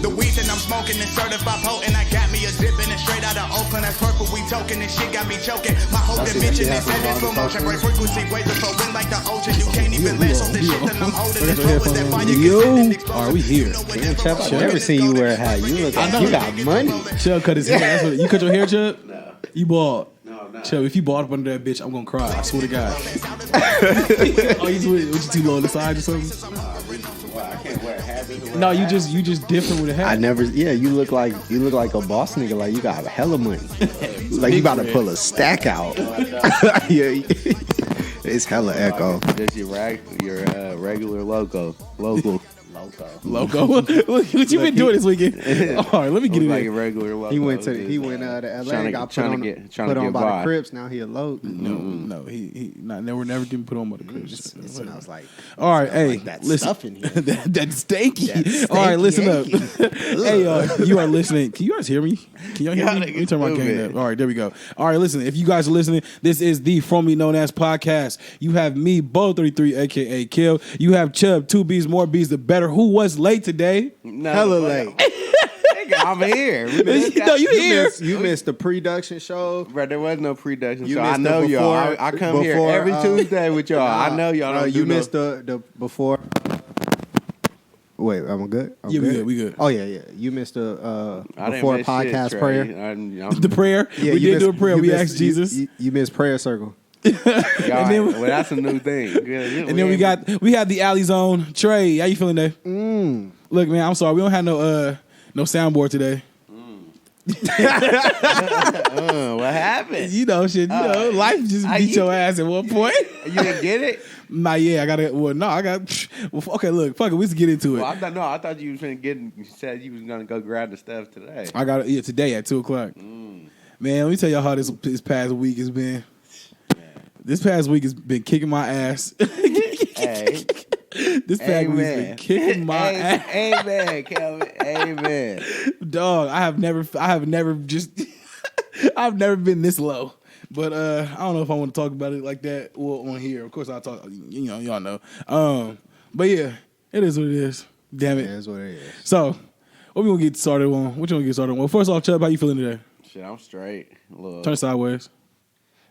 The weed that I'm smoking is certified potent. I got me a zippin' and straight out of Oakland. That's purple, we token. This shit got me choking. My whole dimension is headed for motion. Break frequency, waves are flowing like the ocean. You can't even last on this shit that I'm holding. This flow is that fire. Are we here? Damn, Chubb, I've never seen you wear a hat. You look like you got money. Chubb cut his hair. That's what, you cut your hair, Chubb? No. You bald. No, no. Chubb, if you bald up under that bitch, I'm gonna cry. I swear to God. Oh, you too low on the side or something? Well, I can't wear a hat. No, you just different with a hat. I never. Yeah, you look like a boss nigga. Like you got hella money. Like you about to pull a stack out. Yeah, it's hella echo. Just your regular logo. Logo. What you been doing this weekend? All right, let me get it. Like a regular logo. He went to LA. Got put on by the Crips. Now he a low. No, he we're never getting put on by the Crips. It smells like. All right, hey, like that listen. stuff in here. That's stanky. All right, listen up. Hey, you are listening. Can you guys hear me? Can y'all hear me? Let me turn my camera up. All right, there we go. All right, listen. If you guys are listening, this is the Formerly Known As podcast. You have me, Bo33, aka Kill. You have Chubb, 2 B's, more B's, the better. Who was late today? No, Hella late. I'm here. You here? You missed the production show. Bro, there was no production show. missed I know the y'all. before- I come here before, every Tuesday with y'all. I know y'all don't do You missed the before. Wait, am I good? I'm Yeah, good? we good. Oh yeah. You missed the I didn't before miss podcast shit, prayer. The prayer. Yeah, we you did do a missed- prayer. you We missed- asked Jesus. You missed prayer circle. Well, that's a new thing. And then we had the Alley Zone. Trey, how you feeling today? Look, man, I'm sorry. We don't have no soundboard today. What happened? You know, shit. You know, life just beat your ass at one point. You didn't get it? Nah, yeah, I got it. Well, no, I got. Well, okay, look, fuck it. Let's get into it. Well, I thought you was finna you said you was gonna go grab the stuff today. I got it today at 2:00. Man, let me tell y'all how this past week has been. This past week has been kicking my ass. Hey. This past week has been kicking my ass. Amen, Kelvin. Amen. Dog, I've never been this low. But I don't know if I want to talk about it like that. Well, on here, of course, I'll talk. Y'all know. But yeah, it is what it is. Damn it. It is what it is. So, what we gonna get started on? What you gonna get started on? Well, first off, Chubb, how you feeling today? Shit, I'm straight. Look. Turn sideways.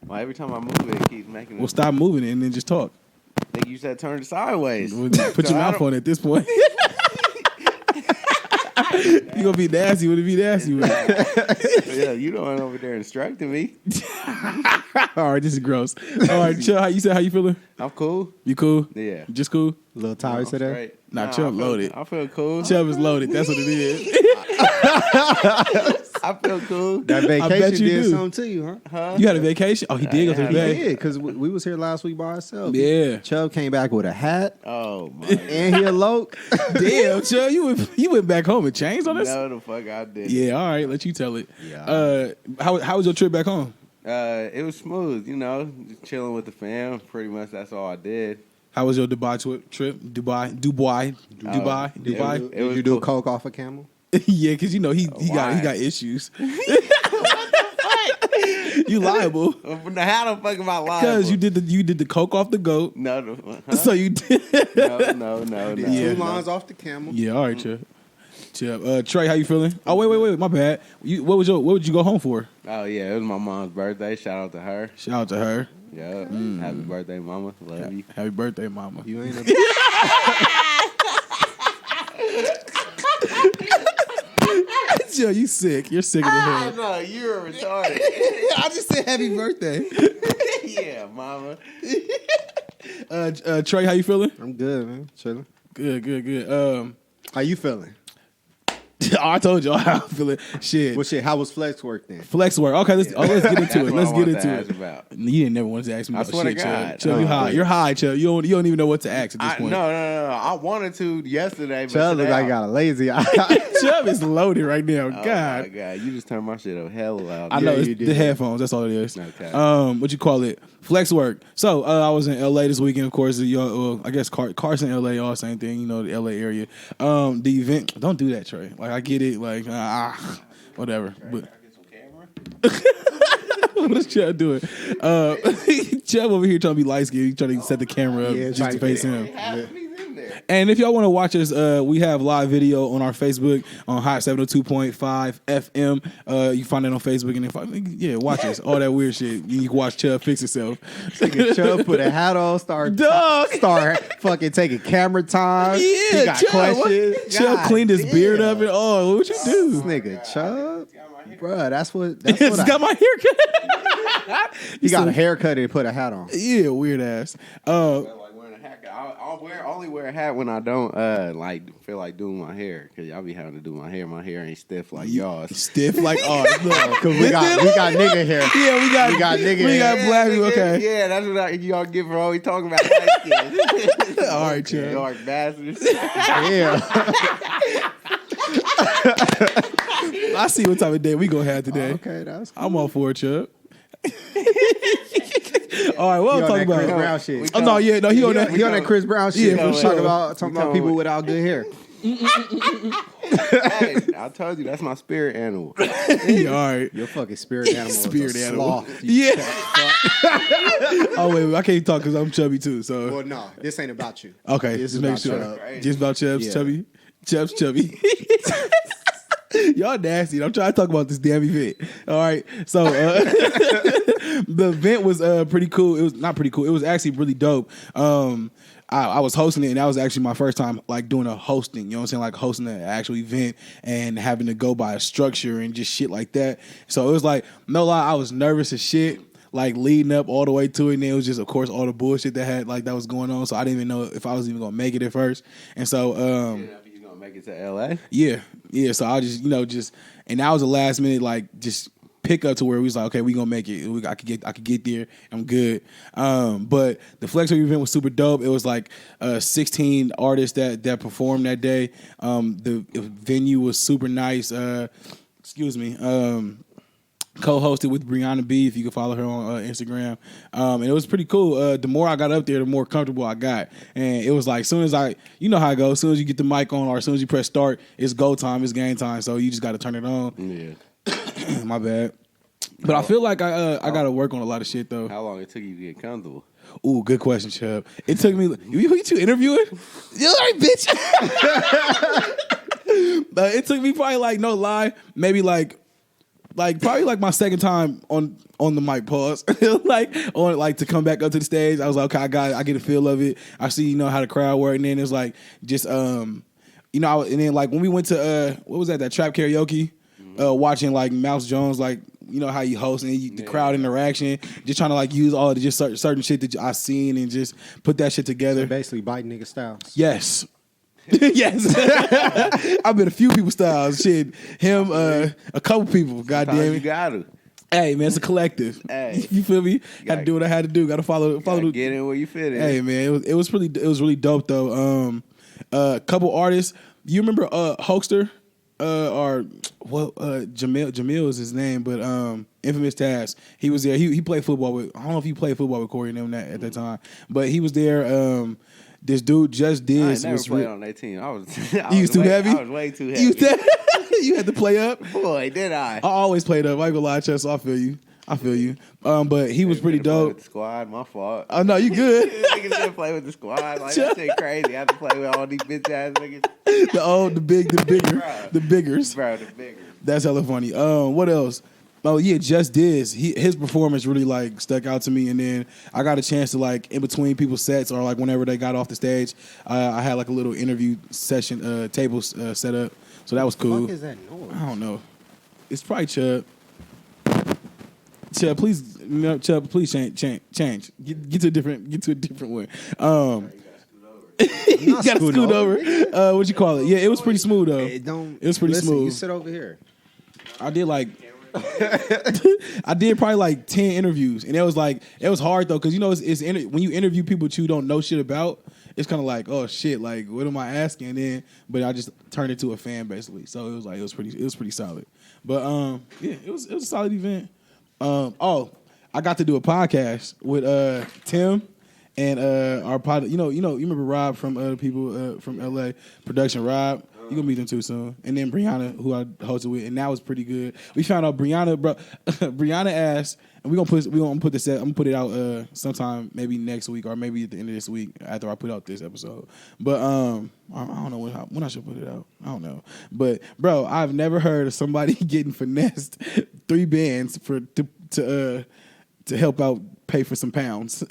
Well, every time I move it keeps making. Well, stop moving it and then just talk. I think you said turn it sideways. Put your mouth on it at this point. You gonna be nasty with it? Be nasty with it. Yeah, you don't want over there instructing me. All right, this is gross. All right, Chubb, how you feeling? I'm cool. You cool? Yeah. Just cool? A little tired today. Nah, Chubb loaded. I feel cool. Chubb is loaded. That's what it is. I feel cool. That I bet vacation you did do. something to you, huh? You had a vacation? Oh, he did go to the He bay. did, because we was here last week by ourselves. Yeah. Chubb came back with a hat, Oh my. and he eloped. Damn, Chubb, you went back home and changed on us? No, the fuck I did. Yeah, all right, let you tell it. Yeah. How was your trip back home? It was smooth, just chilling with the fam. Pretty much that's all I did. How was your Dubai trip? Dubai. It was Did you do cool. coke off a camel? Yeah, because he Why? got issues. You liable How the fuck am I lying? because you did the coke off the goat. No, So you did. no. Yeah. 2 lines off the camel. Yeah, all right, Chubb. Trey, how you feeling? Oh wait, my bad. What would you go home for? Oh yeah, it was my mom's birthday. Shout out to her. Shout out to her. Yeah. Happy birthday, mama. Love you. Happy birthday, mama. You ain't a Joe, you sick. You're sick in the head. No, you're retarded. I just said happy birthday. Yeah, mama. Trey, how you feeling? I'm good, man. Chilling. Good. How you feeling? I told y'all how I'm feeling. Shit. Well, shit. How was flex work then? Flex work. Okay, let's get into That's it. what Let's I get wanted into to it. ask about. You didn't never want to ask me I about swear to shit, God. Chubb, you high. You're high, Chubb. You don't even know what to ask at this point. No. I wanted to yesterday, but Chubb look today like I got a lazy eye. Chubb is loaded right now. Oh God. my God, you just turned my shit up hell loud. I know Yeah, it's you did. the headphones. That's all it is. Okay. What you call it? Flex work. So I was in LA this weekend. Of course, I guess Carson, LA, all same thing. The LA area. The event. Don't do that, Trey. Like I get it. Like whatever. But Get some camera. what is Chubb doing? Chubb over here trying to be light skinned. He's trying to set the camera up Yeah, just trying to to face get him. Half of me's in there. And if y'all want to watch us, we have live video on our Facebook on Hot 702.5 FM. You can find it on Facebook and watch us. All that weird shit. You can watch Chubb fix himself. Chubb put a hat on, start fucking taking camera time. Yeah, he got questions. Chubb cleaned his beard up and what you do? This nigga Chubb, bruh, that's what. He's got my haircut. He got a haircut and put a hat on. Yeah, weird ass. I only wear a hat when I don't feel like doing my hair, because y'all be having to do my hair. My hair ain't stiff like y'all's. Stiff like ours. Because we got nigga hair. Yeah, we got nigga hair. We got black people. Okay. Yeah, that's what y'all get for always talking about light skin. All right, Chubb. Dark bastards. Yeah. I see what type of day we gonna have today. Okay, that's cool. I'm all for it, Chubb. All right, what I'm talking about? Chris Brown shit. Oh no, yeah, no, he on that Chris Brown shit. Yeah, for sure. Talking about people without good hair. Hey, I told you that's my spirit animal. Yeah, all right. Your fucking spirit animal. Spirit is a animal. sloth. Yeah. Oh wait, I can't talk because I'm chubby too. So Well, no, this ain't about you. okay, This just is make about sure. Chubb. Just about Chubbs, Yeah. chubby, Chubbs, chubby. Y'all nasty. I'm trying to talk about this damn event. All right. So the event was pretty cool. It was not pretty cool. It was actually really dope. I was hosting it, and that was actually my first time like doing a hosting. You know what I'm saying? Like hosting an actual event and having to go by a structure and just shit like that. So it was like, no lie, I was nervous as shit. Like leading up all the way to it, and then it was just, of course, all the bullshit that was going on. So I didn't even know if I was even gonna make it at first. And so You gonna make it to LA? yeah. So I just, and that was a last minute, like, just pick up to where we was like, okay, we gonna make it. I could get there. I'm good. But the Flex Week event was super dope. It was like 16 artists that performed that day. The venue was super nice. Co-hosted with Brianna B, if you can follow her on Instagram. And it was pretty cool. The more I got up there, the more comfortable I got. And it was like, as soon as you know how it goes, as soon as you get the mic on or as soon as you press start, it's go time, it's game time. So you just got to turn it on. Yeah. My bad. But I feel like I got to work on a lot of shit, though. How long it took you to get comfortable? Ooh, good question, Chubb. It took me... Who you interviewing? You all right, bitch? It took me probably, like, no lie, maybe, probably my second time on the mic, pause. To come back up to the stage. I was like, okay, I get a feel of it. I see, how the crowd work. And then it's like, just, and then like when we went to, what was that Trap Karaoke? Watching like Mouse Jones, like, how you host and the crowd interaction, just trying to like use all the just certain shit that I seen and just put that shit together. So basically biting nigga styles. Yes. Yes. I've been a few people's styles. Shit. Him, a couple people, goddamn You it. got to. Hey man, it's a collective. Hey. You feel me? Got to do what I had to do. Got to follow the Get in where you fit in. Hey man, it was really dope though. A couple artists. You remember Hoaxster? Jamil is his name, but Infamous Taz. He was there. He played football with. I don't know if he played football with Corey and them at that time, but he was there. This dude Just Diz I was never played on that team. You was too heavy? I was way too heavy. You had to play up. Boy, did I. I always played up. I ain't gonna lie, Chess. So I feel you. But he was pretty dope. With the squad, my fault. Oh no, you good? Niggas didn't play with the squad. Like that shit crazy. I have to play with all these bitch ass niggas. The biggers. Bro, the bigger. That's hella funny. What else? Oh yeah, Just Diz. His performance really like stuck out to me, and then I got a chance to like in between people's sets or like whenever they got off the stage, I had like a little interview session table set up, so that was cool. What the fuck is that noise? I don't know. It's probably Chubb. Chubb, please change. Get to a different one. You gotta scoot over. What you call it? Yeah, it was pretty smooth though. It was pretty smooth. You sit over here. I did probably like 10 interviews, and it was hard though, because when you interview people that you don't know shit about, it's kind of like, oh shit, like what am I asking? And then, but I just turned it to a fan basically, so it was pretty solid. But yeah, it was a solid event. I got to do a podcast with Tim and our pod. You remember Rob from people from LA production. Rob. You gonna meet them too soon. And then Brianna, who I hosted with, and that was pretty good. We found out Brianna, bro. Brianna asked, and we gonna put this. I'm gonna put it out sometime maybe next week or maybe at the end of this week after I put out this episode. But I don't know when I should put it out. I don't know. But bro, I've never heard of somebody getting finessed 3 bands to help out pay for some pounds.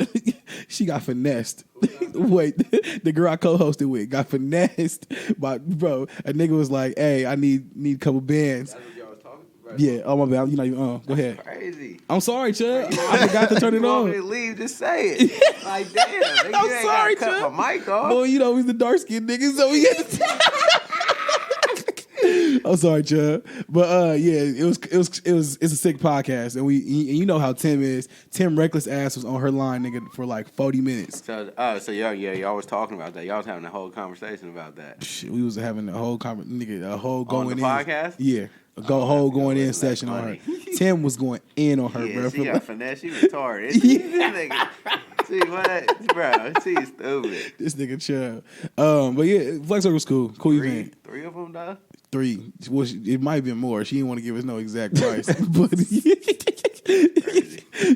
She got finessed. Wait, the girl I co-hosted with got finessed by bro. A nigga was like, "Hey, I need a couple bands." That's what y'all was talking about. Yeah. Oh my bad. You know. Go ahead. Crazy. I'm sorry, Chubb. I forgot to turn it You want on. me to leave? Just say it. Like damn, nigga, I'm you ain't sorry, gotta cut Chubb. my mic off. Well, you know he's the dark skinned nigga, so we had to. I'm sorry, Chubb, but yeah, it's a sick podcast, and you know how Tim is. Tim Reckless ass was on her line, nigga, for like 40 minutes. So y'all was talking about that. Y'all was having a whole conversation about that. Shit, we was having a whole going On the in podcast. Yeah, going in listen, session on her. funny. Tim was going in on her, Yeah, bro. she got finesse. She retarded. See what, bro? She's stupid. This nigga Chubb. But yeah, Flex Circle was cool. Cool event. 3 of them, though. 3. Well, it might have been more. She didn't want to give us no exact price. But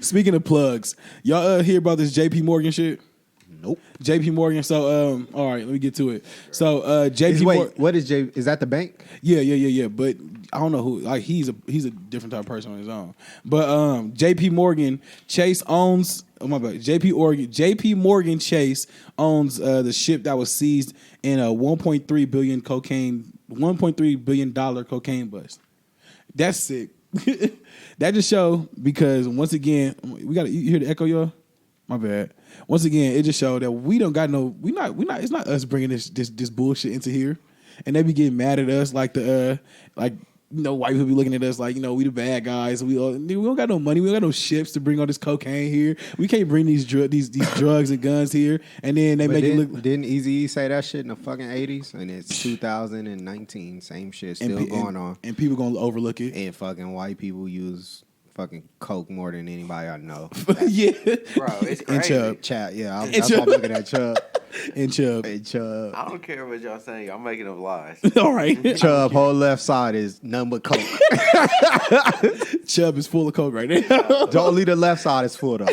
speaking of plugs, y'all hear about this JP Morgan shit? Nope. JP Morgan. So all right, let me get to it. So JP Morgan. What is J? Is that the bank? Yeah. But I don't know who. Like he's a different type of person on his own. But JP Morgan Chase owns. Oh my bad. JP Morgan Chase owns the ship that was seized in a $1.3 billion cocaine bust. That's sick. That just show because once again you hear the echo, y'all. My bad. Once again, it just showed that we don't got no. We not. It's not us bringing this bullshit into here, and they be getting mad at us like white people be looking at us like we the bad guys. We don't got no money. We don't got no ships to bring all this cocaine here. We can't bring these drugs and guns here. And then they it look. Didn't Eazy-E say that shit in the fucking 80s? And it's 2019, same shit still going on. And people gonna overlook it. And fucking white people use fucking coke more than anybody I know. Yeah, Bro, it's and crazy. Chat, yeah. That's why I'm looking at Chubb. And Chubb. Hey, Chubb. I don't care what y'all saying. Y'all making up lies. All right. Chubb, whole left side is nothing but coke. Chubb is full of coke right now. Only the left side is full though.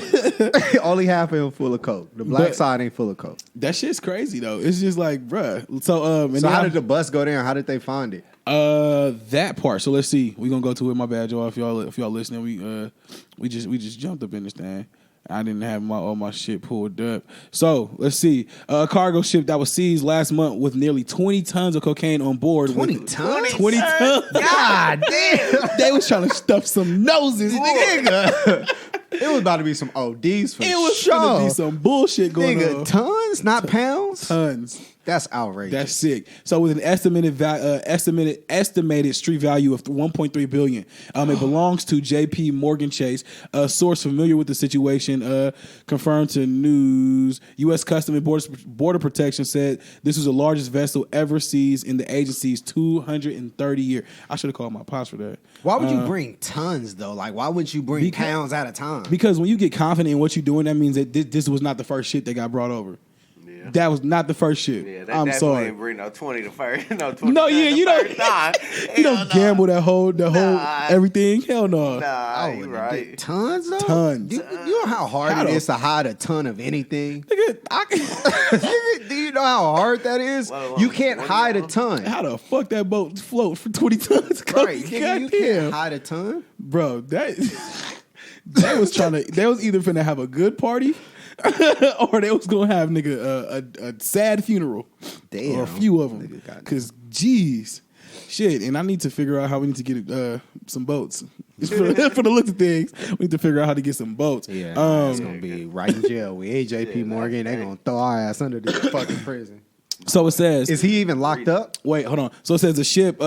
Only half of him full of coke. The black side ain't full of coke. That shit's crazy though. It's just like, bruh. So how did the bus go there? How did they find it? That part. So let's see. We're gonna go to it. My bad, y'all. If y'all listening, we just jumped up in this thing. I didn't have all my shit pulled up. So let's see. A cargo ship that was seized last month with nearly 20 tons of cocaine on board. 20 tons? 20 tons. God damn. They was trying to stuff some noses, nigga. It was about to be some ODs for sure. It was trying to be some bullshit going on. Nigga, tons, not pounds? Tons. That's outrageous. That's sick. So with an estimated street value of $1.3 billion, it belongs to JP Morgan Chase. A source familiar with the situation confirmed to news. U.S. Customs and Border Protection said this was the largest vessel ever seized in the agency's 230 year. I should have called my pops for that. Why would you bring tons though? Like, why would you bring pounds at a time? Because when you get confident in what you're doing, that means that this was not the first shit that got brought over. That was not the first shit. Yeah, I'm sorry. Ain't bring no 20 the first. No 20. No, yeah, you don't. You don't gamble the whole everything. Hell no. Nah, you right. Tons though. Tons. You know how hard it is to hide a ton of anything? Nigga, do you know how hard that is? You can't hide a ton. How the fuck that boat float for 20 tons? Right, you can't hide a ton, bro. They was either finna have a good party. Or they was gonna have a sad funeral. Damn. Or a few of them. Cause geez, shit. And I need to figure out how we need to get some boats. for the look of things, we need to figure out how to get some boats. Yeah, it's gonna be right in jail. We ain't JP Morgan. They gonna throw our ass under the fucking prison. So it says, is he even locked up? Wait, hold on. So it says the ship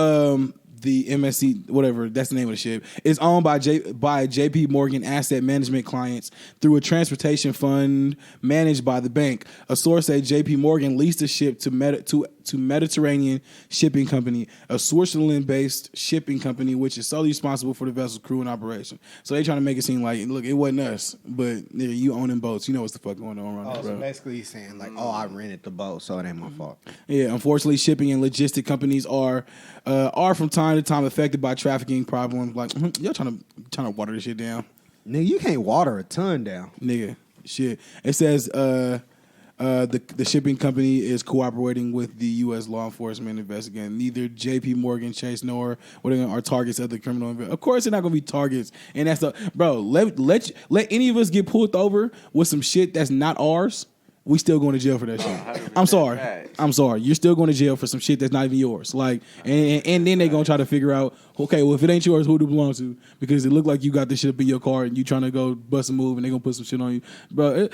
the MSC, whatever, that's the name of the ship, is owned by JP Morgan Asset Management clients through a transportation fund managed by the bank. A source said JP Morgan leased the ship to Mediterranean Shipping Company, a Switzerland-based shipping company which is solely responsible for the vessel's crew and operation. So they trying to make it seem like, look, it wasn't us, but nigga, you owning boats, you know what's the fuck going on around there, So bro. basically he's saying like, I rented the boat, so it ain't my fault. Yeah, unfortunately, shipping and logistic companies are from time to time affected by trafficking problems. Like, y'all trying to water this shit down, Nigga, you can't water a ton down. nigga. Shit. It says the shipping company is cooperating with the U.S. law enforcement investigating. Neither J.P. Morgan Chase nor are targets of the criminal. Of course, they're not gonna be targets, and that's bro. Let any of us get pulled over with some shit that's not ours. We still going to jail for that shit. I'm sorry. You're still going to jail for some shit that's not even yours. Like, and then they gonna try to figure out, okay, well, if it ain't yours, who do it belong to? Because it looked like you got this shit up in your car and you trying to go bust a move and they gonna put some shit on you, bro.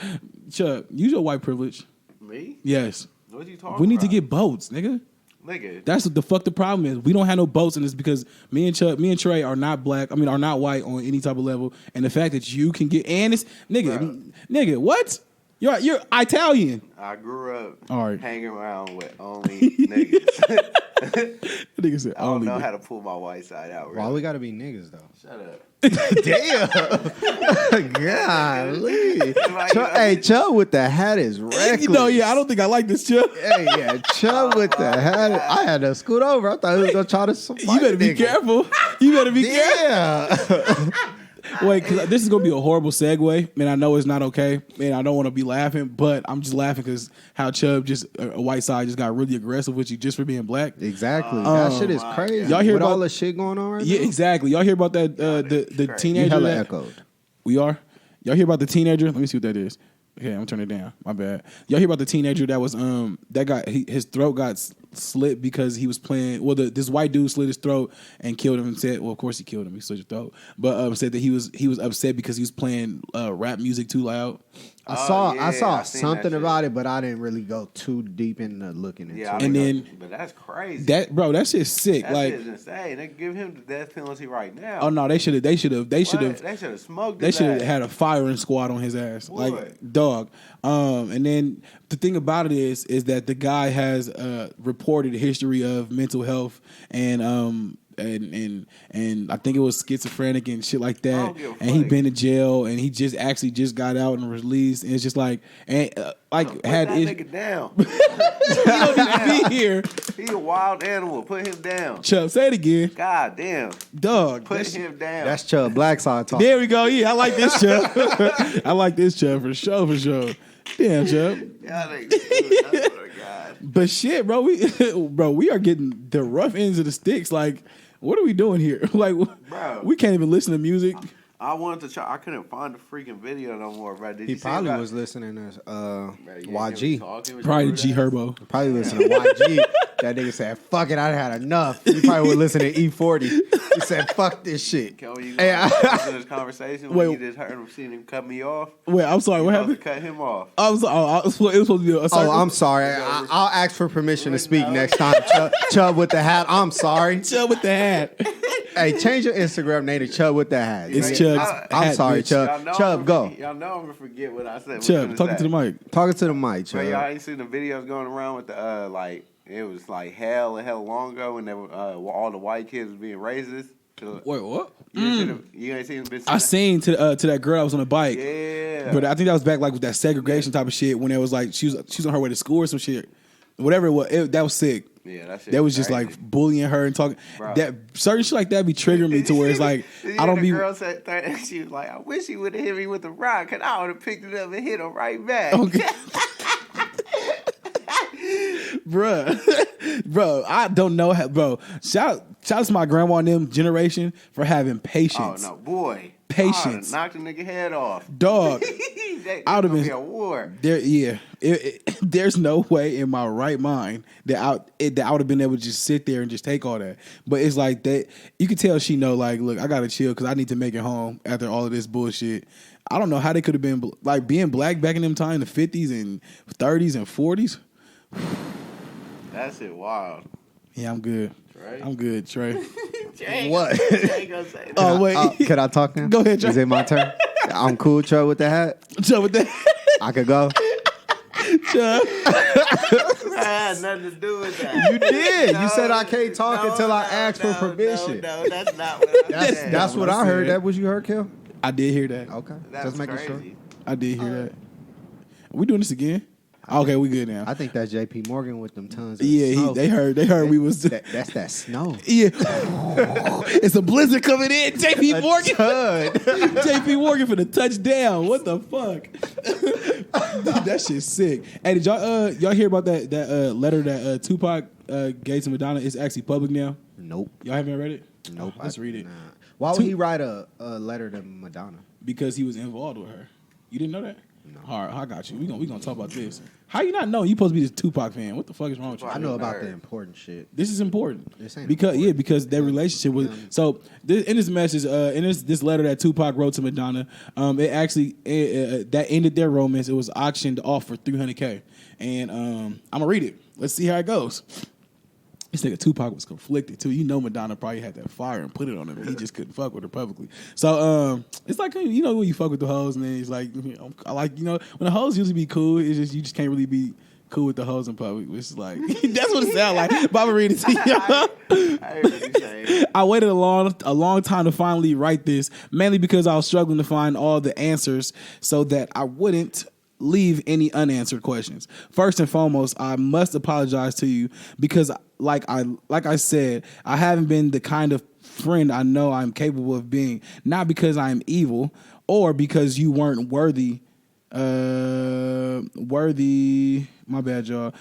Chuck, use your white privilege. Me? Yes. What you talking We need about? to get boats, nigga. Nigga. That's what the fuck the problem is. We don't have no boats, and it's because me and Trey are not black. I mean, are not white on any type of level. And the fact that you can get, and it's nigga, what? You're Italian. I grew up All right. hanging around with only niggas. Nigga said, I don't know only. how to pull my white side out. Really. Why we gotta be niggas though? Shut up. Damn. Golly. Hey, Chubb with the hat is reckless. You know, I don't think I like this, Chubb. Hey, yeah, Chubb with the hat. I had to scoot over. I thought he was gonna try to. You better be careful. You better be careful. Yeah. Wait, because this is going to be a horrible segue, and I know it's not okay, and I don't want to be laughing, but I'm just laughing because how Chubb a white side just got really aggressive with you just for being black. Exactly. That shit is crazy. Y'all hear with about all the shit going on right Yeah, now? exactly. Y'all hear about that, the You teenager hella that... echoed. We are? Y'all hear about the teenager? Let me see what that is. Okay, I'm turning it down. My bad. Y'all hear about the teenager that was his throat got slit because he was playing. Well, this white dude slit his throat and killed him and said, well, of course he killed him. He slit his throat, but said that he was upset because he was playing rap music too loud. I saw seen something that about it, but I didn't really go too deep into looking into it. And then but that's crazy. that shit's sick. That like, shit's insane. They give him the death penalty right now. oh no, they should have smoked. They should have had a firing squad on his ass, What? like dog. And then the thing about it is that the guy has reported a history of mental health and I think it was schizophrenic and shit like that. And he been to jail and he just got out and released. And it's just like Put that nigga down. He don't even be here. He a wild animal. Put him down. Chubb, say it again. God damn. Dog. Put him down. That's Chubb Black side talking. There we go. Yeah, I like this Chubb. I like this Chubb for sure. Damn, Chubb. Y'all niggas stupid. I swear to God. But shit, bro, we are getting the rough ends of the sticks. Like, what are we doing here? Like, Bro. we can't even listen to music. I wanted to try. I couldn't find the freaking video no more, bro. Did He you see probably about- was listening to Bro, yeah, YG. he was talking with Probably your G brother. Herbo. Probably listening to YG. That nigga said, fuck it, I done had enough. He probably would listen to E40. He said, fuck this shit. Can you Hey, listen to this conversation when Wait. you just heard him, seen him cut me off? Wait, I'm sorry. What You supposed happened? to cut him off. I was it was supposed to be a circle. Oh, I'm sorry. I'll ask for permission to speak next time. Chubb with the hat. I'm sorry. Chubb with the hat. Hey, change your Instagram name to Chubb with the hat. It's nigga. Chubb's I'm hat, sorry, bitch. Chubb. Chubb, go. Y'all know I'm gonna forget what I said. Chubb, talking to the mic. Talking to the mic, Bro, y'all Chubb. ain't seen the videos going around with the it was like hell long ago when they were, all the white kids was being racist. Wait, what? You ain't seen the bitch? I seen to that girl that was on a bike. Yeah. But I think that was back like with that segregation type of shit when it was like she was on her way to school or some shit. Whatever it was, that was sick. Yeah, that shit. That was just crazy. like bullying her and talking. Bro. That certain shit like that be triggering me to where it's like I don't the be. girl said, she was like, I wish he would have hit me with the rock, cause I would have picked it up and hit him right back. Okay. Bro, I don't know how, bro. Shout out to my grandma and them generation for having patience. Oh no, boy. Patience. Knocked the nigga head off. Dog. I would've been- be a war. There's no way in my right mind that I would have been able to just sit there and just take all that. But it's like that. You can tell she know, like, look, I gotta chill because I need to make it home after all of this bullshit. I don't know how they could have been like being black back in them time, the 50s and 30s and 40s. That shit wild. Yeah, I'm good. Trey? I'm good, Trey. What? ain't gonna say that. Oh wait, Could I talk now? Go ahead, Trey. Is it my turn? I'm cool, Trey, with the hat. Chubb with that. I could go. Chubb. I had nothing to do with that. You did. You said I can't talk until I ask for permission. No, that's not what I said. That's what I heard. That was you heard, Kel? I did hear that. Okay. That's Just making crazy. sure. I did hear that. Are we doing this again? Okay, we good now. I think that's JP Morgan with them tons of Yeah, snow. they heard we was. That's that snow. Yeah, it's a blizzard coming in. JP Morgan, JP Morgan for the touchdown. What the fuck? Dude, that shit's sick. Hey, did y'all hear about that letter that Tupac gave to Madonna? It's actually public now. Nope. Y'all haven't read it? Nope. Let's read it. Nah. Why would he write a letter to Madonna? Because he was involved with her. You didn't know that? No. All right, I got you. We gonna talk about this. How you not know? You supposed to be this Tupac fan. What the fuck is wrong with you? I know about the important shit. This is important. This ain't because important. because their relationship was so. In this message, in this letter that Tupac wrote to Madonna, it actually that ended their romance. It was auctioned off for $300K, and I'm gonna read it. Let's see how it goes. This nigga Tupac was conflicted too. You know Madonna probably had that fire and put it on him. And he just couldn't fuck with her publicly. So it's like when you fuck with the hoes and then it's like I like when the hoes usually be cool. It's just you just can't really be cool with the hoes in public. Which is like that's what it sounds like. But I'm gonna read it to you. I heard what you saying. I waited a long time to finally write this, mainly because I was struggling to find all the answers so that I wouldn't leave any unanswered questions. First and foremost, I must apologize to you because like I said, I haven't been the kind of friend I know I'm capable of being, not because I am evil or because you weren't worthy, my bad, y'all.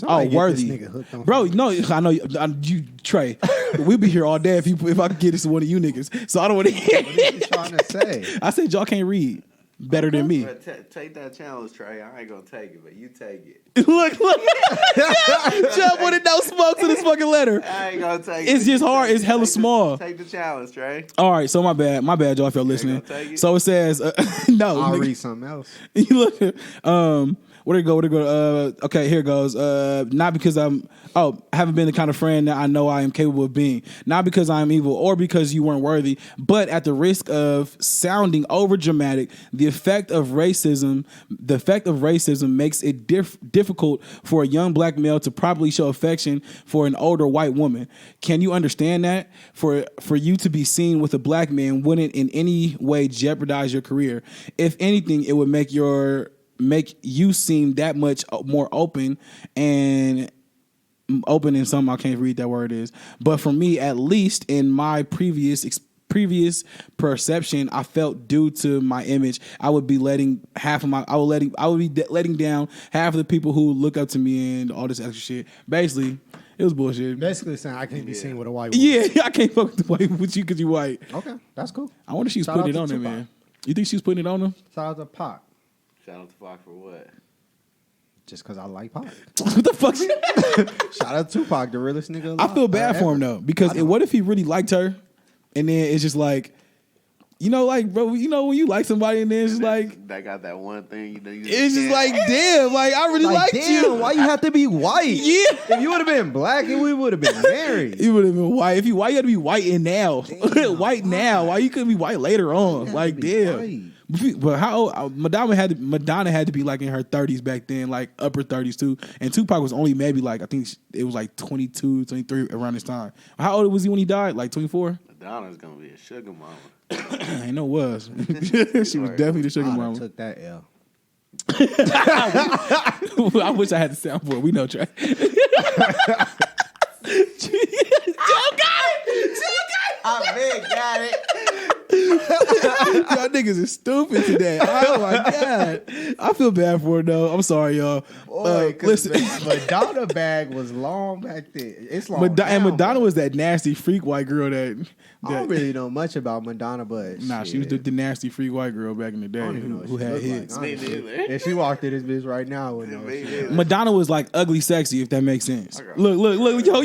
Worthy. Bro, no, I know you Trey. We'll be here all day if I could get this to one of you niggas. So I don't want to hear What are you trying to say? I said y'all can't read better than me. But take that challenge, Trey. I ain't gonna take it, but you take it. Look. Chubb wanted no smoke to this fucking letter. I ain't gonna take it. It's just hard. It's hella small. Take the challenge, Trey. All right, so my bad, y'all, if y'all listening. take it? So it says, no. I'll nigga. read something else. You look, where'd it go? Okay, here it goes. Not because I haven't been the kind of friend that I know I am capable of being. Not because I'm evil or because you weren't worthy, but at the risk of sounding over dramatic, the effect of racism makes it difficult for a young black male to properly show affection for an older white woman. Can you understand that? For you to be seen with a black man wouldn't in any way jeopardize your career. If anything, it would make you seem that much more open and something I can't read that word is. But for me, at least in my previous perception, I felt due to my image, I would be letting down half of the people who look up to me and all this extra shit. Basically, it was bullshit. Basically saying I can't be seen with a white woman. Yeah, I can't fuck with you because you white. Okay, that's cool. I wonder if she's Shout putting it out on to him, Tupac. man. You think she's putting it on him? Shout out to Pac. Shout out to Fox for what? Just because I like Pac. What the fuck? Shout out to Tupac, the realest nigga alive. I feel bad for him though, because what if he really liked her, and then it's just like, like, bro, when you like somebody, and then it's just like, They got that one thing, you it's just like, damn, like I really liked damn, you. why you have to be white? Yeah. If you would have been black, we would have been married. You would have been white. If you white, you got to be white in now. White now. Why you couldn't be white later on? Like, damn. White. But how old? Madonna had to be like in her 30s back then, like upper 30s too. And Tupac was only maybe like, I think it was like 22, 23 around this time. How old was he when he died? Like 24? Madonna's gonna be a sugar mama. I know it was. She was definitely the sugar I mama. took that L. I wish I had the sound for it. We know, Trey. I got it. Y'all niggas is stupid today. Oh my god, I feel bad for her though. I'm sorry, y'all. Listen, Madonna bag was long back then. It's long. and Madonna was that nasty freak white girl that I don't really know much about Madonna, but nah, she was the nasty freak white girl back in the day I don't even know what who she had looked hits. like, honestly. Me neither. If she walked in this bitch right now, I wouldn't know. Shit. Madonna was like ugly sexy, if that makes sense. Look, yo,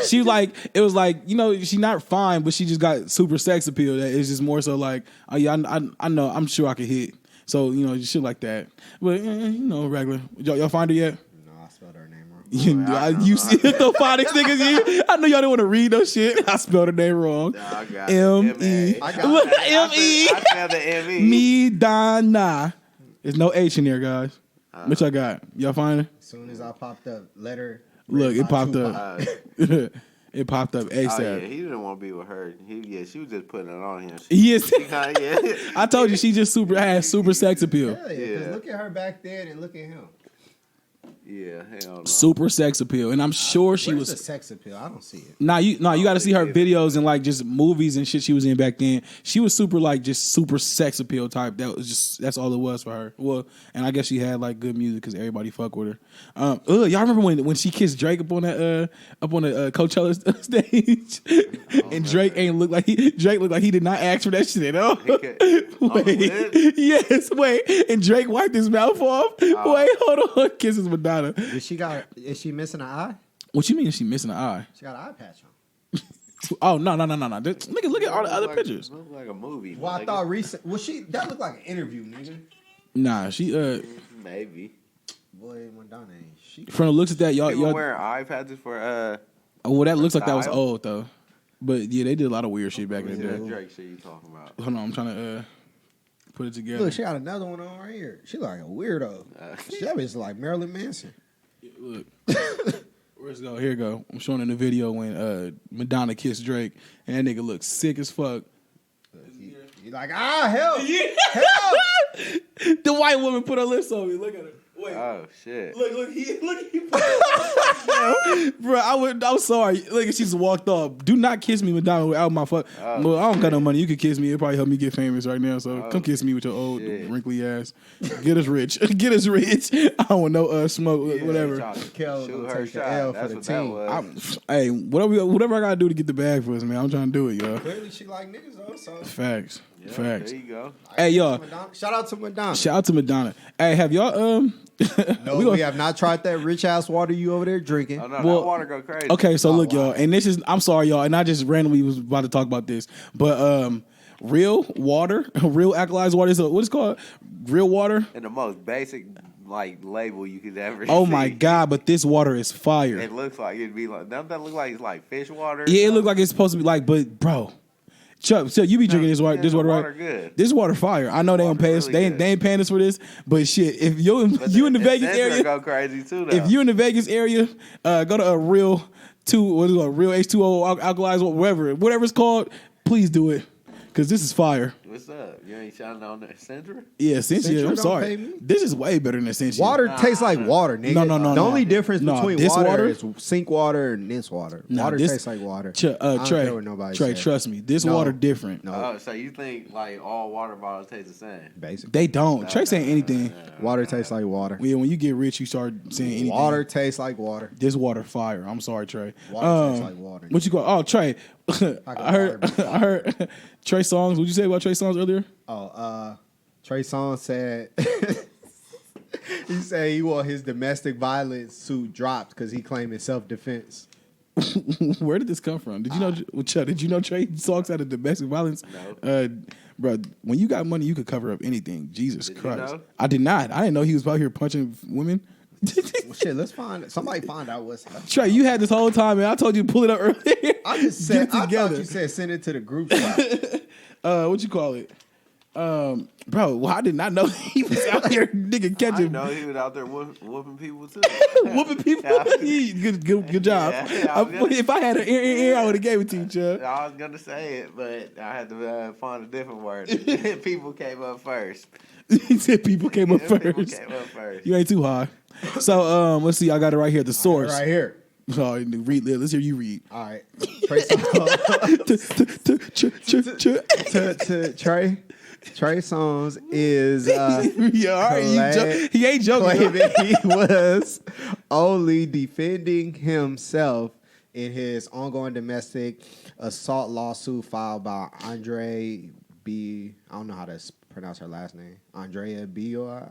she like, it was like, she not fine, but she just got super sex appeal. That it's just more so like, oh yeah, I know, I'm sure I could hit. So shit like that. But regular. Y'all find her yet? No, I spelled her name wrong. You see the phonics niggas? I know y'all didn't want to read no shit. I spelled the name wrong. No, I got M-E. I got M-E. I spelled the M-E. Me, Donna. There's no H in there, guys. What y'all got? Y'all find it? As soon as I popped up, letter. Look, it popped up. It popped up ASAP. Oh, yeah, he didn't want to be with her. She was just putting it on him. Yes. Yeah. I told you she just has super sex appeal. Hell yeah, because look at her back then and look at him. Yeah, hell no. Super sex appeal, and I'm sure she Where's was. the sex appeal? I don't see it. You got to see her videos and like just movies and shit she was in back then. She was super like just super sex appeal type. That's all it was for her. Well, and I guess she had like good music because everybody fuck with her. Y'all remember when she kissed Drake up on the Coachella stage, and Drake looked like he did not ask for that shit at all. Wait, and Drake wiped his mouth off. Wait, hold on, kisses Madonna. Is she missing an eye? What you mean? Is she missing an eye? She got an eye patch on. Oh no! Look at all the other pictures. Look like a movie. Well, I thought recent. Well, that looked like an interview, nigga. Nah, she maybe. Boy, Madonna ain't she. From the looks at that, y'all wearing eye patches for well, that looks like that was style? old though. But yeah, they did a lot of weird shit back in the that day. Drake shit you talking about. Hold on, I'm trying to put it together. Look, she got another one on right here. She look like a weirdo. That bitch like Marilyn Manson. Look, where's it go? Here it go. I'm showing in the video when Madonna kissed Drake, and that nigga looks sick as fuck. He like, help, help! The white woman put her lips on me. Look at her. Wait. Oh shit! Look, he put bro, I'm sorry. Look, she just walked off. Do not kiss me, Madonna, without my fuck. Look, I don't got no money. You can kiss me. It'll probably help me get famous right now. So come kiss me with your old wrinkly ass. Get us rich. Get us rich. I don't want no smoke, whatever. Shoot her shot. That's what that was. Hey, whatever I gotta do to get the bag for us, man. I'm trying to do it, y'all. Clearly, she like niggas though. So Facts. Facts. There you go. Hey, y'all. Shout out to Madonna. Shout out to Madonna. Hey, have y'all No, we have not tried that rich ass water you over there drinking. Oh, no, that water go crazy. Okay, so look, y'all, and this is, I'm sorry, y'all, and I just randomly was about to talk about this, but real water, real alkalized water is what is called real water. And the most basic label you could ever. Oh see. my god! But this water is fire. It looks like it'd be like. Doesn't that look like it's like fish water? Yeah, it look like it's supposed to be like, but bro. Chubbs, you be drinking this water, right? Good. This water fire. I know they don't pay us. They ain't paying us for this, but shit, if you in the Vegas area, go crazy too. Though. If you in the Vegas area, go to a real real H2O alkalized whatever it's called. Please do it, because this is fire. What's up? You ain't shining on that Centra? Yeah, Centra. I'm sorry. This is way better than Centra. Water tastes like water, nigga. No. The only difference between water is sink water and this water. Water tastes like water. Trey, trust me. This water different. No. Oh, so you think like all water bottles taste the same? Basically. They don't. Trey saying anything. Water tastes like water. Yeah, when you get rich, you start saying anything. Water tastes like water. This water fire. I'm sorry, Trey. Water tastes like water. What you call? Oh, Trey. I heard Trey Songz. What'd you say about Trey Songz earlier? Trey Songz said he said he want his domestic violence suit dropped because he claiming self-defense. Where did this come from? Did you know? Chuck, did you know Trey Songz had a domestic violence? No. Bro, when you got money, you could cover up anything. Jesus Christ. You know? I did not. I didn't know he was out here punching women. Well, shit, let's somebody find out what's happening. Trey, you had this whole time, man. I told you to pull it up earlier. I just said, I thought you said send it to the group chat. What you call it? Bro, well, I did not know he was out here nigga catching. I know he was out there whooping people too. Whooping people? Good job. Yeah, if I had an ear, I would have gave it to you, Chubb. I was going to say it, but I had to find a different word. People came up first. He said people came up first. People came up first. You ain't too high. So, let's see. I got it right here. The source. Right here. Oh, read. Let's hear you read. All right. Trey Songz is he ain't joking. He was only defending himself in his ongoing domestic assault lawsuit filed by Andre B. I don't know how to pronounce her last name. Andrea B. I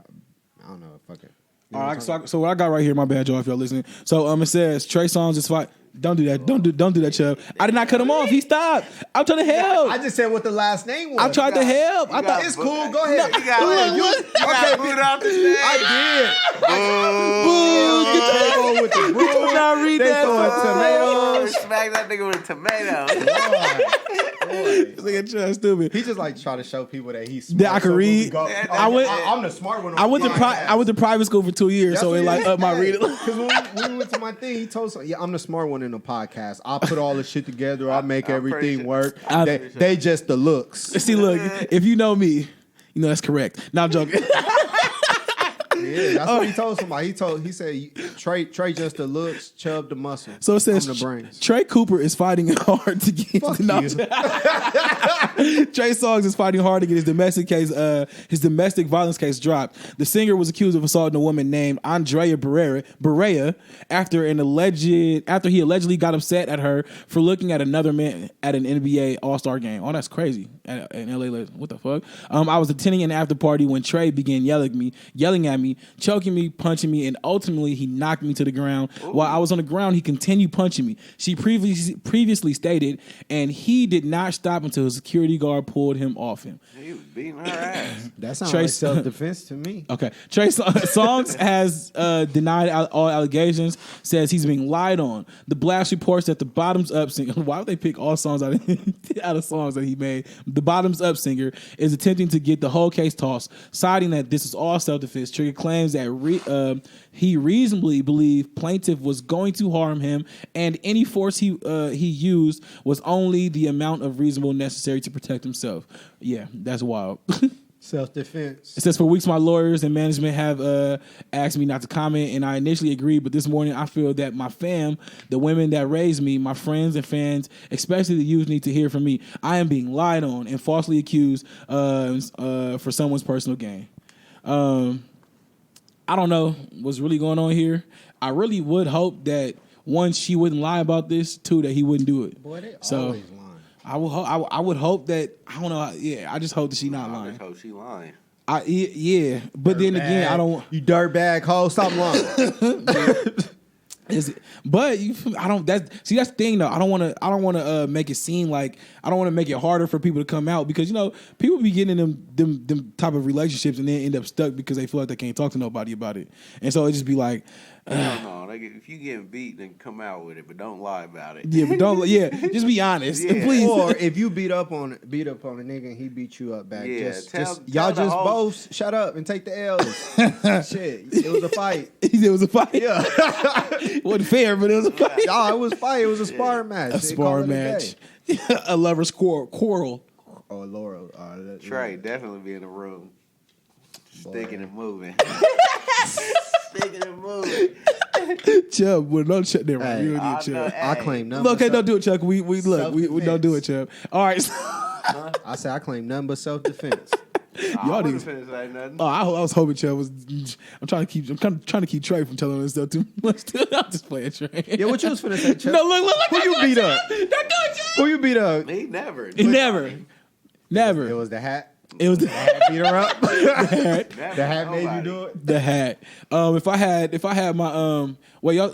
don't know. Fuck it. All right, so what I got right here, my bad, y'all, if y'all listening. So it says Trey Songz is fight. Don't do that. Don't do that, Chubb. I did not cut him off. He stopped. I'm trying to help. I just said what the last name was. I tried to help. I thought it's cool. Go ahead. You got booed off the stage. I boo. did. With the broom. Not read They that. throwing tomatoes. Smack that nigga with a tomato. Look at Chubb, stupid. He just like try to show people that he's smart. That I can read. I'm the smart one. I went to private school for 2 years, so it like up my reading. Because when we went to my thing, he told us, I'm the smart one in the podcast. I'll put all the shit together. I'll make everything work. They just the looks. See, look, if you know me, you know that's correct. Now I'm joking. Yeah, that's what he told somebody. He said Trey just the looks, Chubb the muscle. So it says I'm the brains. Trey Cooper is fighting hard to get. Fuck no, you. Trey Songz is fighting hard to get his domestic violence case dropped. The singer was accused of assaulting a woman named Andrea Barea after he allegedly got upset at her for looking at another man at an NBA All-Star game. Oh, that's crazy. In LA, what the fuck? I was attending an after party when Trey began yelling at me, choking me, punching me, and ultimately he knocked me to the ground. Ooh. While I was on the ground, he continued punching me. She previously stated, and he did not stop until a security guard pulled him off him. He was beating her ass. That sounds like self-defense to me. Okay. Trey Songz has denied all allegations, says he's being lied on. The Blast reports that the Bottoms Up singer, why would they pick all songs out of songs that he made? The Bottoms Up singer is attempting to get the whole case tossed, citing that this is all self-defense. Trigger claims that he reasonably believed plaintiff was going to harm him, and any force he used was only the amount of reasonable necessary to protect himself. Yeah, that's wild. Self-defense. It says, for weeks my lawyers and management have asked me not to comment, and I initially agreed, but this morning I feel that my fam, the women that raised me, my friends and fans, especially the youth, need to hear from me. I am being lied on and falsely accused for someone's personal gain. I don't know what's really going on here. I really would hope that, one, she wouldn't lie about this, two, that he wouldn't do it. Boy, they always lying. I would hope that, I don't know, yeah, I just hope that she's not lying. I just hope she lying. Yeah, but then again, I don't. You dirtbag hoe, stop lying. That's the thing though. I don't want to make it seem like, I don't want to make it harder for people to come out, because people be getting in them type of relationships and then end up stuck because they feel like they can't talk to nobody about it, and so it just be like, no, like if you getting beat, then come out with it, but don't lie about it. Yeah, but don't. Yeah, just be honest, please. Or if you beat up on a nigga and he beat you up back, y'all just both shut up and take the L's. Shit, it was a fight. It was a fight. Yeah, wasn't fair, but it was a fight. No, it was fight. It was a sparring match. A sparring match. A lover's quarrel. Oh, Laura. Trey definitely be in the room, sticking and moving. Sticking and moving. Chubb, well, don't shut there. Hey, we don't need Chubb. I claim none. Look, okay, don't do it, Chuck. We don't do it, Chubb. All right. I say I claim none but self-defense. Y'all niggas finish like nothing. Oh, I was hoping Chubb was. I'm trying to keep Trey from telling us stuff too much. I'm just playing Trey. Yeah, what you was finna say, Chubb? No, look. Who you beat up? Who you beat up? He never. It was the hat. It was the hat beat her up. The hat made you do it. The hat. If I had my how y'all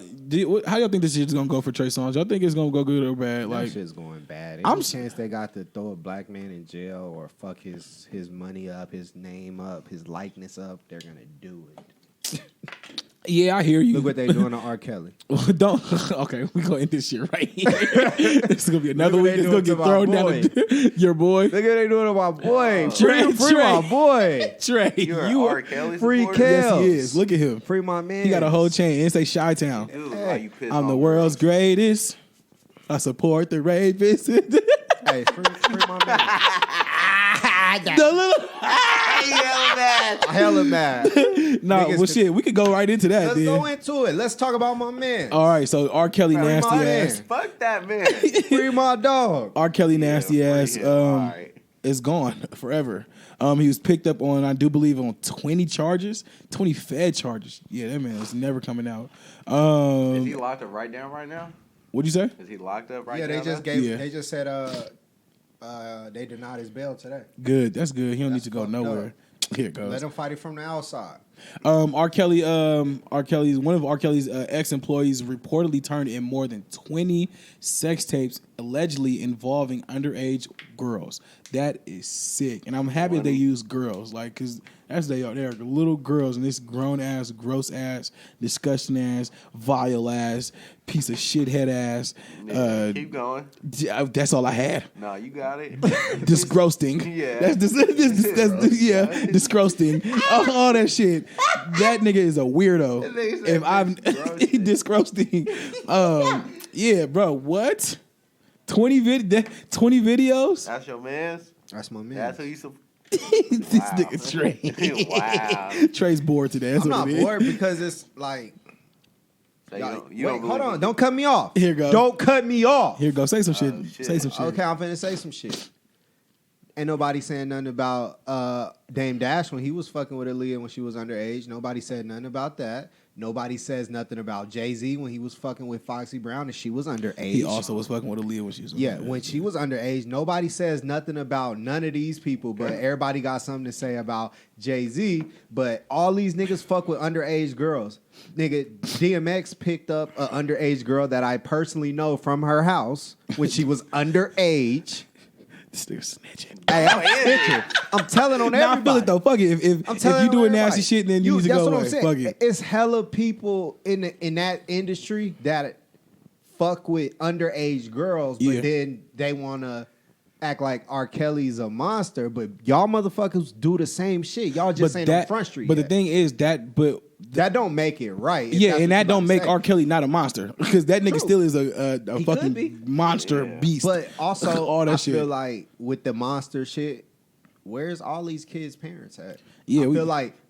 think this shit's gonna go for Trey Songz? Y'all think it's gonna go good or bad? Like, shit's going bad. There's a chance they got to throw a black man in jail or fuck his money up, his name up, his likeness up. They're gonna do it. Yeah, I hear you. Look what they doing to R. Kelly. Okay, we gonna end this shit right here. This is gonna be another week. It's gonna get thrown down. Your boy. Look what they doing to my boy. Free my boy. Trey, you R. Kelly free supporter? Kel. Yes, he is. Look at him. Free my man. He got a whole chain. And say Chi-Town. Hey, I'm the world's greatest. I support the rapists. Hey, free my man. Hella mad. No, well, shit, we could go right into that. Let's go into it. Let's talk about my man. All right, so R. Kelly nasty ass. Fuck that man. Free my dog. R. Kelly nasty ass is gone forever. He was picked up on, I do believe, on 20 charges, 20 Fed charges. Yeah, that man is never coming out. Is he locked up right now? What'd you say? Is he locked up right now? Yeah, they just said they denied his bail today. Good, that's good. He don't need to go nowhere. Here it goes. Let him fight it from the outside. R. Kelly's one of R. Kelly's ex-employees reportedly turned in more than 20 sex tapes allegedly involving underage girls. That is sick, and I'm happy they use girls, like, because as they are, they're little girls, and this grown ass, gross ass, disgusting ass, vile ass, piece of shit head ass. Keep going. That's all I had. No, you got it. Disgrossing. Yeah. That's disgrossing. All that shit. That nigga is a weirdo. If I'm disgrossing. Yeah, bro. What? 20 videos? That's your man's? That's my man. That's who you This nigga Trey. Wow. Trey's bored today. That's I'm what not it is. bored because it's like. So Wait, hold on. Don't cut me off. Here go. Don't cut me off. Here go. Say some shit. shit. Say some shit. Okay, I'm finna say some shit. Ain't nobody saying nothing about Dame Dash when he was fucking with Aaliyah when she was underage. Nobody said nothing about that. Nobody says nothing about Jay-Z when he was fucking with Foxy Brown and she was underage. He also was fucking with Aaliyah when she was when she was underage. Nobody says nothing about none of these people, but everybody got something to say about Jay-Z. But all these niggas fuck with underage girls. Nigga, DMX picked up an underage girl that I personally know from her house when she was underage. This nigga snitching. Hey, I'm snitching. I'm telling on everybody. Nah, I feel it though. Fuck it. If you doing nasty shit, then you need to that's go what away. I'm saying. Fuck it. It's hella people in that industry that fuck with underage girls, but then they want to act like R. Kelly's a monster. But y'all motherfuckers do the same shit. Y'all just ain't on Front Street. But yet. the thing is that don't make it right. Yeah, and that don't make R. Kelly not a monster because that nigga still is a fucking monster beast. But also, all that I shit. feel like with the monster shit, where's all these kids' parents at? Yeah,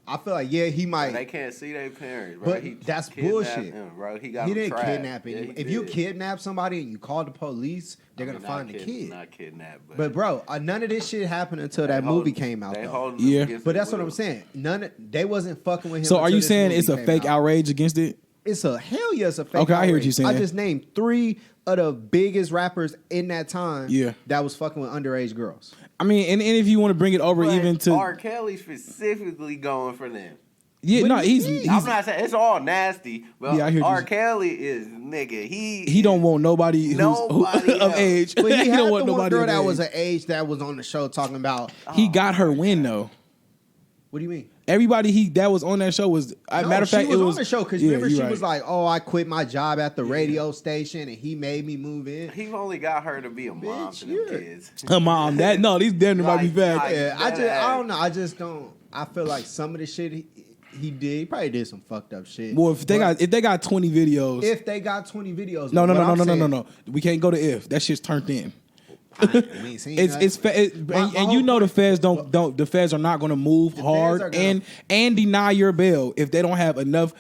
I feel like yeah, he might. They can't see their parents, bro. But that's bullshit. Him, bro. He didn't trapped. kidnap him. If you kidnap somebody and you call the police, they're gonna find the kid. Not kidnapped, But bro, none of this shit happened until that movie came out. Yeah. But that's what I'm saying. They wasn't fucking with him. So are you until this saying movie it's a came fake out. outrage against it? It's a hell yes, a fake. Okay, I hear what outrage. you're saying. I just named 3 of the biggest rappers in that time. Yeah. That was fucking with underage girls. I mean, and if you want to bring it over even to R. Kelly specifically going for them. yeah, What no, do you he's mean? I'm not saying it's all nasty, but Yeah, I hear R. you. Kelly is nigga. he don't want nobody who's Nobody of else. age. But he he had don't the want one nobody girl of that age. was an age that was on the show talking about. He got her win though. What do you mean? Everybody that was on that show was No, matter of fact she was it on was the show because yeah, remember you're she right. was like, "Oh, I quit my job at the radio station and he made me move in." He only got her to be a mom Bitch, to them yeah. kids. Her mom. That no, these damn near might be Like, fact. like- Yeah, I that don't know. I just don't. I feel like some of the shit he did, he probably did some fucked up shit. Well, if they got 20 videos, if they got 20 videos, no, we can't go to if that shit's turned in. We ain't seen It's nothing. and you know the feds don't the feds are not going to move The hard feds are and deny your bail if they don't have enough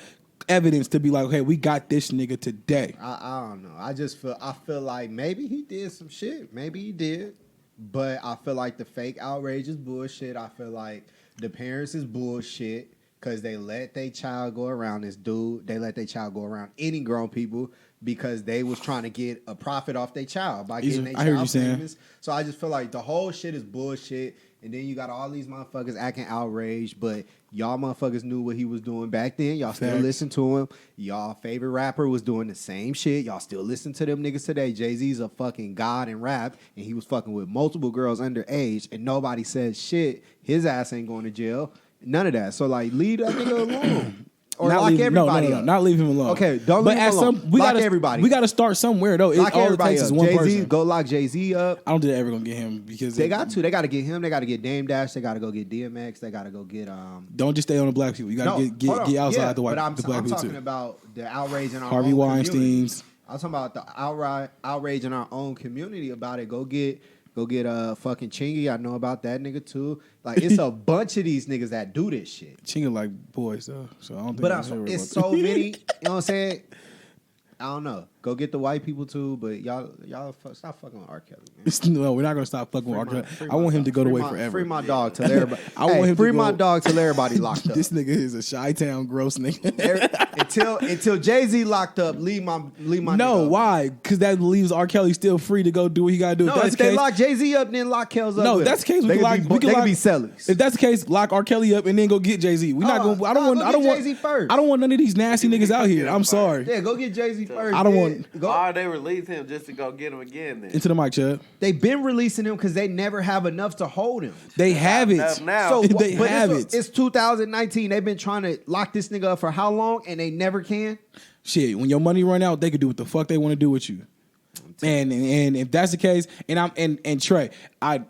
evidence to be like, okay, we got this nigga today. I don't know. I feel like maybe he did some shit. Maybe he did. But I feel like the fake outrage is bullshit. I feel like the parents is bullshit because they let their child go around this dude. They let their child go around any grown people because they was trying to get a profit off their child by getting their I hear what child you're saying. famous. So I just feel like the whole shit is bullshit. And then you got all these motherfuckers acting outraged, but y'all motherfuckers knew what he was doing back then. Y'all still Facts. listen to him. Y'all favorite rapper was doing the same shit. Y'all still listen to them niggas today. Jay-Z's a fucking god in rap, and he was fucking with multiple girls underage, and nobody says shit. His ass ain't going to jail. None of that. So, like, leave that nigga alone. Or Not lock leave- everybody no, up. not leave him alone. Okay, don't leave him alone. We Lock gotta, everybody We up. got to start somewhere though. Lock All it everybody takes up. is one Jay-Z, person. go lock Jay-Z up. I don't think they're ever gonna get him because They got to. They got to get him. They got to get Dame Dash. They got to go get DMX. They got to go get Don't just stay on the black people. You got to hold on. get outside Yeah, the white but I'm the black people talking too. about the outrage in our Harvey own Weinstein's. community. I'm talking about the outrage in our own community about it. Go get fucking Chingy. I know about that nigga too. Like it's a bunch of these niggas that do this shit. Chinga like boys though, so I don't think. But I'm it's so many. You know what I'm saying? I don't know. Go get the white people too, but y'all stop fucking with R. Kelly. Man. No, we're not gonna stop fucking with R. Kelly. I want him to go away forever. Free my dog till everybody. I want him to free go- my dog till everybody locked up. This nigga is a Chi-Town gross nigga. until Jay-Z locked up, leave my No, nigga. why? Because that leaves R. Kelly still free to go do what he gotta do. No, if they lock Jay-Z up, then lock Kells up. No, with that's the case. him. They could be sellers. If that's the case, lock R. Kelly up and then go get Jay-Z. We not going. I don't want Jay-Z first. I don't want none of these nasty niggas out here. I'm sorry. Yeah, go get Jay-Z first. I don't want. Why they release him just to go get him again? Then Into the mic, Chubb. They've been releasing him because they never have enough to hold him. They have it. now. So They but have it's, it. It's 2019. They've been trying to lock this nigga up for how long, and they never can. Shit, when your money run out, they can do what the fuck they want to do with you. And if that's the case, and Trey, I'm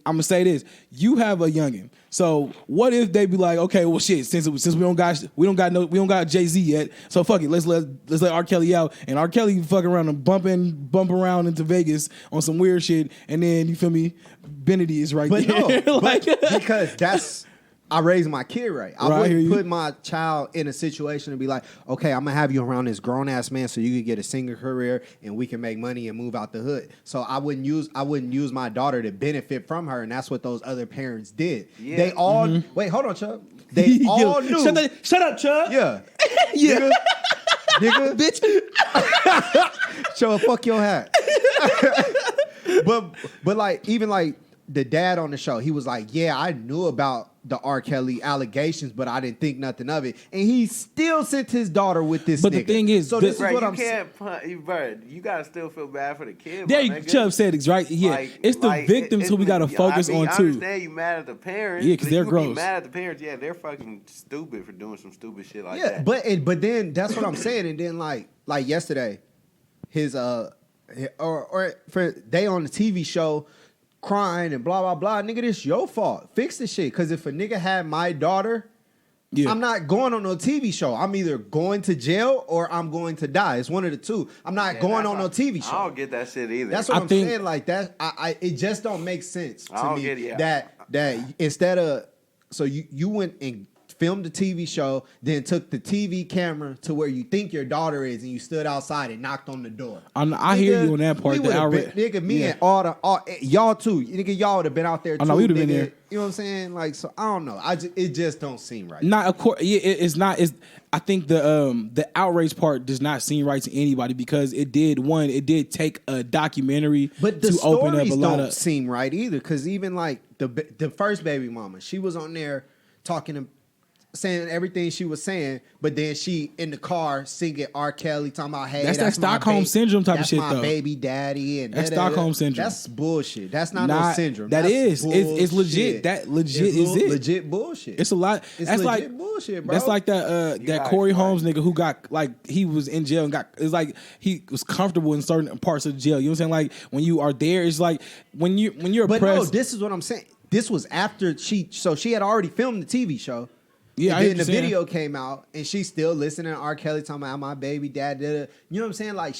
gonna say this: you have a youngin. So what if they be like, okay, well, shit, since we don't got Jay-Z yet, so fuck it, let's let R. Kelly out, and R. Kelly fucking around and bump around into Vegas on some weird shit, and then you feel me, Benedy is right But there. no, like, because that's I raised my kid right. I Right, wouldn't put my child in a situation to be like, okay, I'm gonna have you around this grown ass man so you can get a singer career and we can make money and move out the hood. So I wouldn't use my daughter to benefit from her, and that's what those other parents did. Yeah. They all wait, hold on, Chubb. They all knew. Shut up, Chubb. Yeah. Yeah. Nigga. Bitch. Show fuck your hat. but like even like the dad on the show, he was like, yeah, I knew about the R. Kelly allegations, but I didn't think nothing of it. And he still sent his daughter with this But nigga. the thing is, so this is what I'm saying. You gotta still feel bad for the kid. There, my nigga. Chubb said it, right? Yeah, it's the victims who we gotta focus on I too. understand you mad at the parents. Yeah, 'cause they're you gross. Be mad at the parents. Yeah, they're fucking stupid for doing some stupid shit like Yeah, that. but then that's what I'm saying. And then like yesterday, his or for they on the TV show crying and blah blah blah. Nigga, this your fault. Fix the shit. Cause if a nigga had my daughter, Yeah. I'm not going on no TV show. I'm either going to jail or I'm going to die. It's one of the two. I'm not going on no TV show. I don't get that shit either. That's what I I'm think- saying. Like that, it just don't make sense to I don't me get it, yeah. that instead of so you went and filmed the TV show, then took the TV camera to where you think your daughter is, and you stood outside and knocked on the door. I hear you on that part. We would've been, nigga, me and all y'all too. Nigga, y'all would have been out there too. know, we would've been nigga. there. You know what I'm saying? Like, so I don't know. It just don't seem right. Not of course. Yeah, it's not. It's. I think the outrage part does not seem right to anybody because it did take a documentary But the to open up stories a lot don't of. seem right either. Because even like the first baby mama, she was on there talking to. Saying everything she was saying, but then she in the car singing R. Kelly, talking about, hey, That's that my Stockholm syndrome type of shit, That's my though. baby daddy, and That's Stockholm syndrome. That's bullshit. That's not no syndrome. That That's is. It's legit. bullshit. That legit It's is it. Legit bullshit. It's a lot. It's that's legit like bullshit, bro. That's like that gotta Corey explain. Holmes nigga who got like he was in jail and got. It's like he was comfortable in certain parts of jail. You know what I'm saying? Like when you are there, it's like when you're But no, oppressed. this is what I'm saying. This was after she had already filmed the TV show. Yeah, I and hear then the what you're saying. video came out, and she's still listening to R. Kelly talking about my baby dad. You know what I'm saying? Like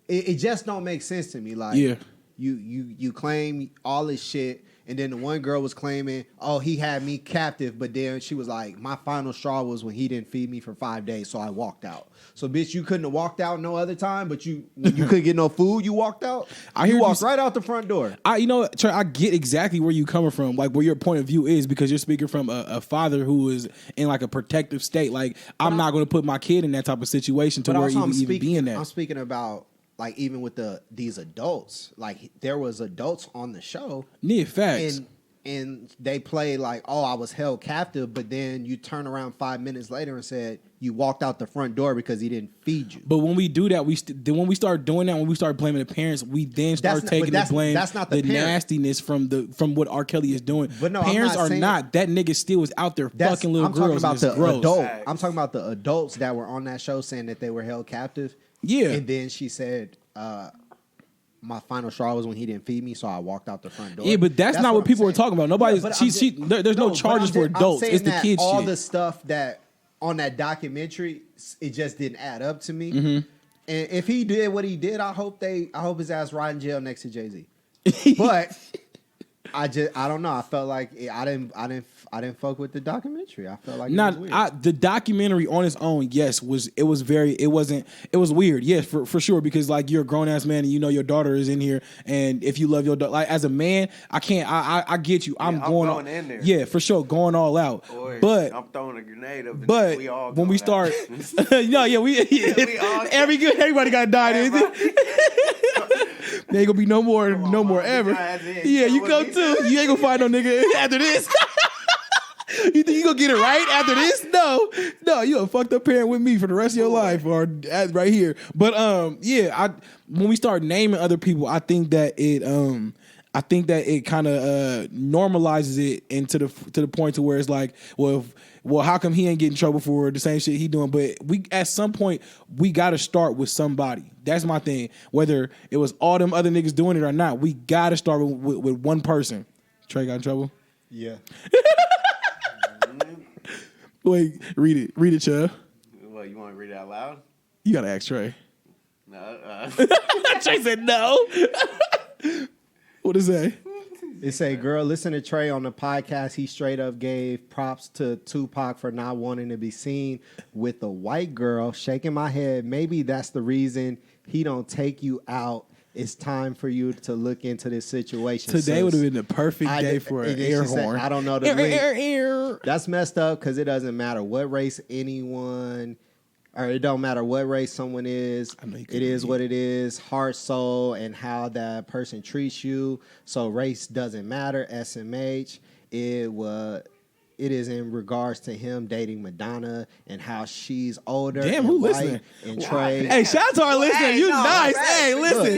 it just don't make sense to me. Like Yeah. you claim all this shit, and then the one girl was claiming, oh, he had me captive, but then she was like, my final straw was when he didn't feed me for 5 days, so I walked out. So bitch, you couldn't have walked out no other time, but when you couldn't get no food, you walked out. I hear you you walked right out the front door. Trey, I get exactly where you coming from, like where your point of view is, because you're speaking from a father who is in like a protective state. Like I'm not going to put my kid in that type of situation to But where also, even be in that. I'm speaking about like even with these adults. Like there was adults on the show, Yeah, facts. and they play like, oh, I was held captive, but then you turn around 5 minutes later and said you walked out the front door because he didn't feed you. But when we do that, when we start doing that, when we start blaming the parents, we then start taking the blame. That's not the parent. nastiness from what R. Kelly is doing. But no, I'm parents not are saying- not. That nigga still was out there fucking little I'm talking girls. about And it's the gross. adult. Facts. I'm talking about the adults that were on that show saying that they were held captive. Yeah. And then she said, my final straw was when he didn't feed me, so I walked out the front door. Yeah, but that's not what I'm people are saying. talking about. Nobody's. but There's no but charges I'm for I'm adults. saying It's the that kids all shit. the stuff that on that documentary, it just didn't add up to me. Mm-hmm. And if he did what he did, I hope his ass rot in jail next to Jay-Z. But I don't know. I felt like I didn't fuck with the documentary. I felt like it was weird. The documentary on its own, yes, it was weird, yes, for sure, because like you're a grown ass man and you know your daughter is in here, and if you love your daughter, like as a man, I can't. I get you. I'm going in there. Yeah, for sure, going all out. Or but I'm throwing a grenade up. But we all when we start, we all everybody got died in. There ain't gonna be no more ever. Yeah, you come too. You ain't gonna find no nigga after this. You think you gonna get it right after this? No, you a fucked up parent with me for the rest of your life, or right here. But when we start naming other people, I think that it kind of normalizes it into to the point to where it's like, well, how come he ain't getting in trouble for the same shit he doing? But at some point we got to start with somebody. That's my thing. Whether it was all them other niggas doing it or not, we got to start with one person. Trey got in trouble? Yeah. Wait, read it, Chubb. What, you want to read it out loud? You got to ask Trey. No. Trey said no. What does it say? It say, girl, listen to Trey on the podcast. He straight up gave props to Tupac for not wanting to be seen with a white girl. Shaking my head. Maybe that's the reason he don't take you out. It's time for you to look into this situation. Today would have been the perfect day for an air horn. I don't know the link. That's messed up because it doesn't matter what race anyone, or it don't matter what race someone is. It is what it is. Heart, soul, and how that person treats you. So race doesn't matter. SMH. It is in regards to him dating Madonna and how she's older. Damn, who listening? And Trey. Hey, shout out to our listener. You nice. Hey, listen.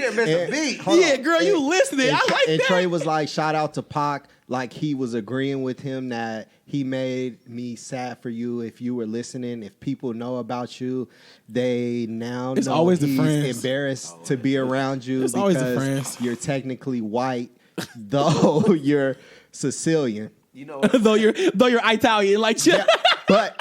Yeah, girl, you listening. I like that. And Trey was like, shout out to Pac. Like he was agreeing with him that he made me sad for you. If you were listening, if people know about you, they now it's know always he's the friends. Embarrassed to be around you it's because always the friends. You're technically white, though you're Sicilian. You know, though you're Italian, like yeah, but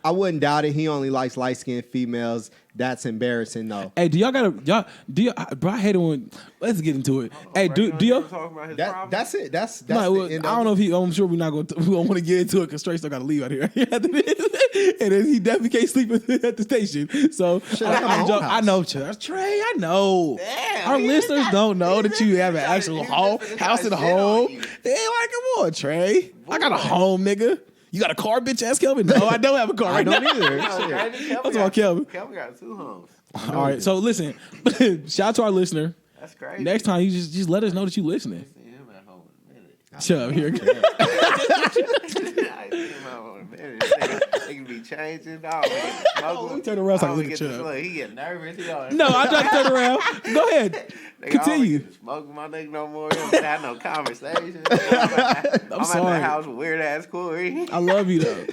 I wouldn't doubt it. He only likes light skinned females. That's embarrassing, though. Hey, bro, I hate it when. Let's get into it. Hey, do y'all? That's it. That's No, I don't know if he. I'm sure we're not going. We don't want to get into it because Trey still got to leave out here after this, and then he definitely can't sleep at the station. So I know, Trey. I know. Damn, our listeners don't know that you have an actual house at home. They ain't like, come on, Trey. I got a home, nigga. You got a car, bitch ass Kelvin? No, I don't have a car right now. I don't either. That's about Kelvin. Kelvin got 2 homes. All right, so listen. Shout out to our listener. That's crazy. Next time, you just let us know that you listening. I see him at home in a minute. Chubb, here. I see him at home in a minute. They can be changing. Let me turn around so I can look at Chubb. He get nervous. No, I tried to turn around. Go ahead. Continue. Smoking my nigga no more. We don't have no conversation. I'm sorry. at the house with weird ass Corey. I love you though.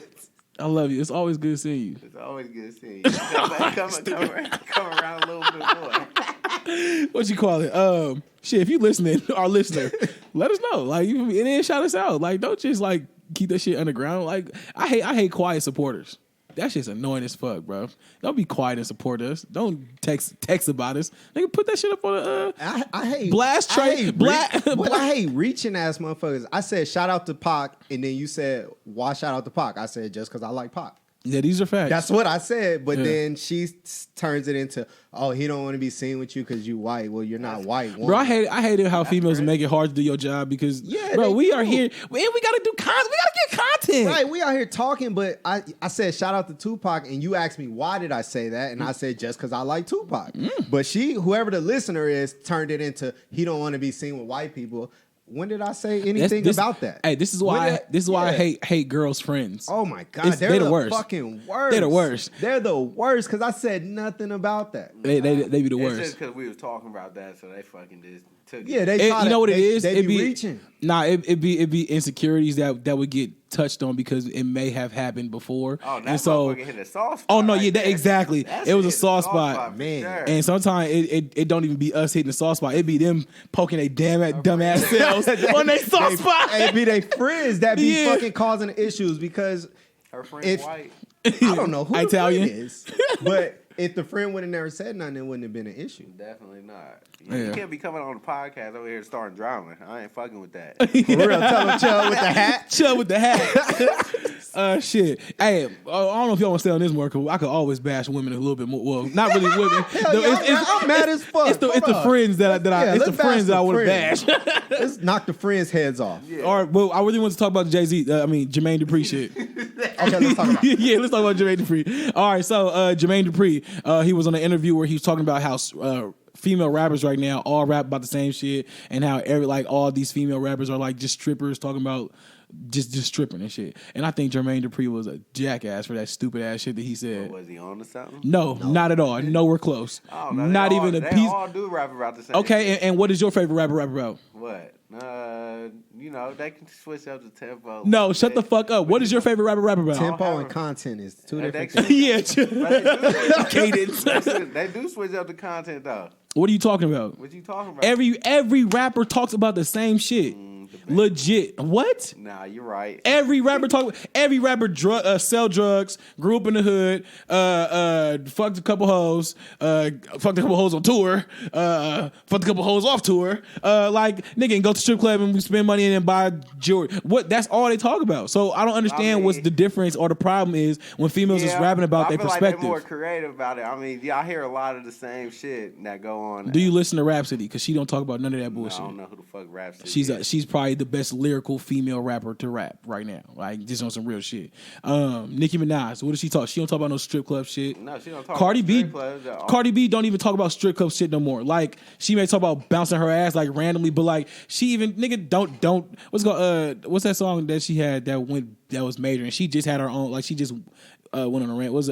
I love you. It's always good seeing you. It's always good seeing you. Come around a little bit more. What you call it? Shit, if you listening, our listener, let us know. Like, and then shout us out. Like, don't just like keep that shit underground. Like, I hate quiet supporters. That shit's annoying as fuck, bro. Don't be quiet and support us. Don't text about us. Nigga, put that shit up on a I hate blast trade. I hate reaching ass motherfuckers. I said shout out to Pac, and then you said why shout out to Pac? I said just because I like Pac. Yeah, these are facts. That's what I said, but then she turns it into, oh, he don't want to be seen with you because you white. Well, you're not white. Bro, I hate it how females make it hard to do your job because, bro, we are here. And we got to do content. We got to get content. Right, we out here talking, but I said shout out to Tupac, and you asked me why did I say that, and I said just because I like Tupac. But whoever the listener is, turned it into he don't want to be seen with white people. When did I say anything about that? Hey, this is why I hate girls' friends. Oh my God, they're the worst. Fucking worst. They're the worst. They're the worst because I said nothing about that. They be the worst. It's just because we was talking about that, so they fucking just took it. Yeah, they. You know what it is? They be reaching. Nah, it be insecurities that would get touched on because it may have happened before. Oh, and so hit a soft spot. Oh no, yeah, exactly. It was a soft spot, man. Sure. And sometimes it don't even be us hitting the soft spot. It be them poking their dumb ass selves on their soft spot. It be they friends that be fucking causing issues because her friend white. I don't know who Italian the friend is, but if the friend would have never said nothing, it wouldn't have been an issue. Definitely not. Yeah. You can't be coming on the podcast over here starting drama. I ain't fucking with that. For real, tell him Chubb with the hat. Chubb with the hat. Shit. Hey, I don't know if y'all want to stay on this more, because I could always bash women a little bit more. Well, not really women. I'm mad as fuck. It's the friends that I want to bash. Let's knock the friends' heads off. Yeah. All right, well, I really want to talk about Jermaine Dupri shit. Okay, let's talk about it. Yeah, let's talk about Jermaine Dupri. All right, so Jermaine Dupri, he was on an interview where he was talking about how female rappers right now all rap about the same shit, and how all these female rappers are like just strippers talking about just stripping and shit. And I think Jermaine Dupri was a jackass for that stupid ass shit that he said. Was he on to something? No, not at all. Nowhere close. Oh, no, not even a piece. They all do rap about the same Okay, shit. and what is your favorite rapper about? What? They can switch up the tempo. No, shut the fuck up. What is your favorite rapper about? Tempo and content is two different things. Yeah, cadence. They do switch up the content though. What are you talking about? What you talking about? Every rapper talks about the same shit. Legit. What? Nah, you're right. Every rapper sell drugs, grew up in the hood, fucked a couple hoes, on tour, fucked a couple hoes off tour, nigga, and go to strip club and spend money and then buy jewelry. What? That's all they talk about. So I don't understand what's the difference or the problem is when females is rapping about their perspective. Like they're more creative about it. I mean, I hear a lot of the same shit that go on. Do you listen to Rhapsody? Because she don't talk about none of that bullshit. I don't know who the fuck Rhapsody is. She's probably the best lyrical female rapper to rap right now. Like, just on some real shit. Nicki Minaj, what does she talk? She don't talk about no strip club shit. No, she don't talk Cardi about B, strip clubs. Cardi B don't even talk about strip club shit no more. Like, she may talk about bouncing her ass like randomly, but like she even don't what's that song that she had that was major, and she just had her own, like she just went on a rant. Was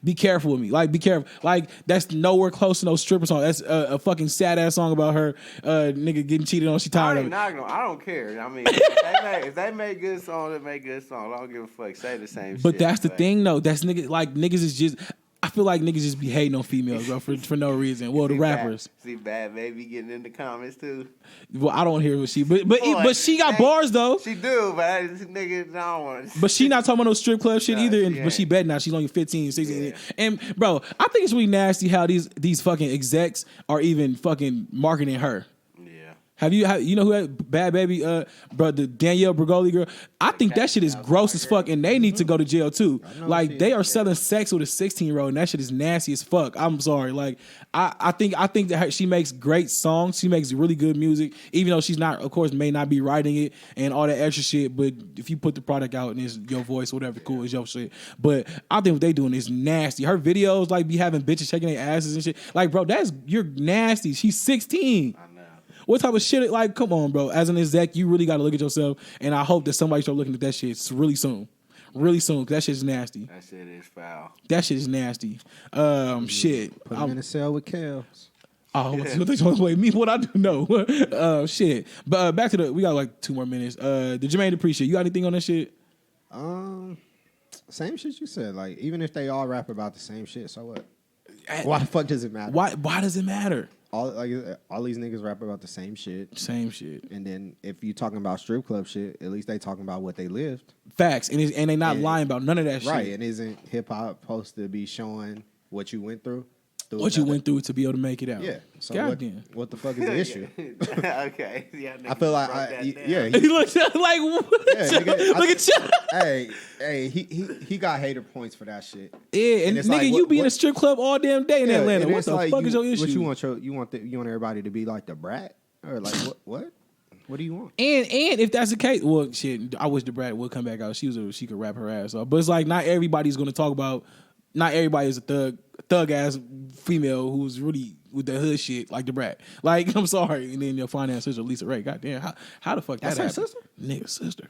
Be Careful With Me. Like, Be Careful. Like, that's nowhere close to no stripper song. That's a fucking sad ass song about her nigga getting cheated on. She tired of it. I don't care. I mean, if they make good songs, they make good songs. I don't give a fuck. Say the same shit. But that's the thing though. That's niggas is just, I feel like niggas just be hating on females, bro, for no reason. Well, the rappers. See Bad Baby getting in the comments too. Well, I don't hear what she, but she got bars though. She do, but niggas don't want. But she not talking about no strip club shit either. But she bet now. She's only 15, 16. Yeah. And bro, I think it's really nasty how these fucking execs are even fucking marketing her. You know who had Bad Baby, bro, the Danielle Bregoli girl? I think that shit is gross as fuck, and they need to go to jail too. Like, they are selling sex with a 16-year-old, and that shit is nasty as fuck. I'm sorry. Like, I think that she makes great songs. She makes really good music, even though she's not, of course, may not be writing it and all that extra shit. But if you put the product out and it's your voice, whatever, cool, it's your shit. But I think what they doing is nasty. Her videos, like, be having bitches shaking their asses and shit. Like, bro, you're nasty. She's 16. What type of shit? Like, come on, bro. As an exec, you really got to look at yourself, and I hope that somebody start looking at that shit really soon. Really soon, because that shit's nasty. That shit is foul. That shit is nasty. Shit. Put him in a cell with Kels. Oh, what they talking about? Me? What I do? No. Shit. But back to we got like 2 more minutes. The Jermaine Dupri shit. You got anything on that shit? Same shit you said. Like, even if they all rap about the same shit, so what? Why the fuck does it matter? Why does it matter? All these niggas rap about the same shit. Same shit. And then if you talking about strip club shit, at least they talking about what they lived. Facts. And they not lying about none of that shit. Right. And isn't hip hop supposed to be showing what you went through? What you went through to be able to make it out. Yeah. So what the fuck is the issue? Okay. Yeah, I feel like he looks like what? Yeah, look at you. Hey, he got hater points for that shit. Yeah, and nigga, like, you be in a strip club all damn day in Atlanta. What the fuck is your issue? What you want everybody to be like the brat? Or like what? What do you want? And if that's the case, well, shit, I wish the brat would come back out. She could rap her ass off. But it's like not everybody's gonna talk about. Not everybody is a thug ass female who's really with the hood shit like the brat. Like, I'm sorry. And then your finance sister Lisa Ray. Goddamn, how the fuck that's that happened? Her sister? Nigga, sister.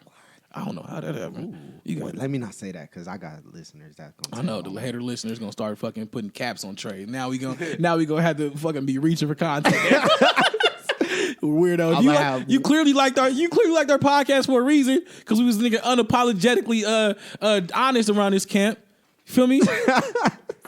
I don't know how that happened. Let me not say that because I got listeners that gonna. I know the hater listeners gonna start fucking putting caps on trays. Now we gonna have to fucking be reaching for content. Weirdo. You clearly liked our podcast for a reason because we was nigga unapologetically honest around this camp. Feel me?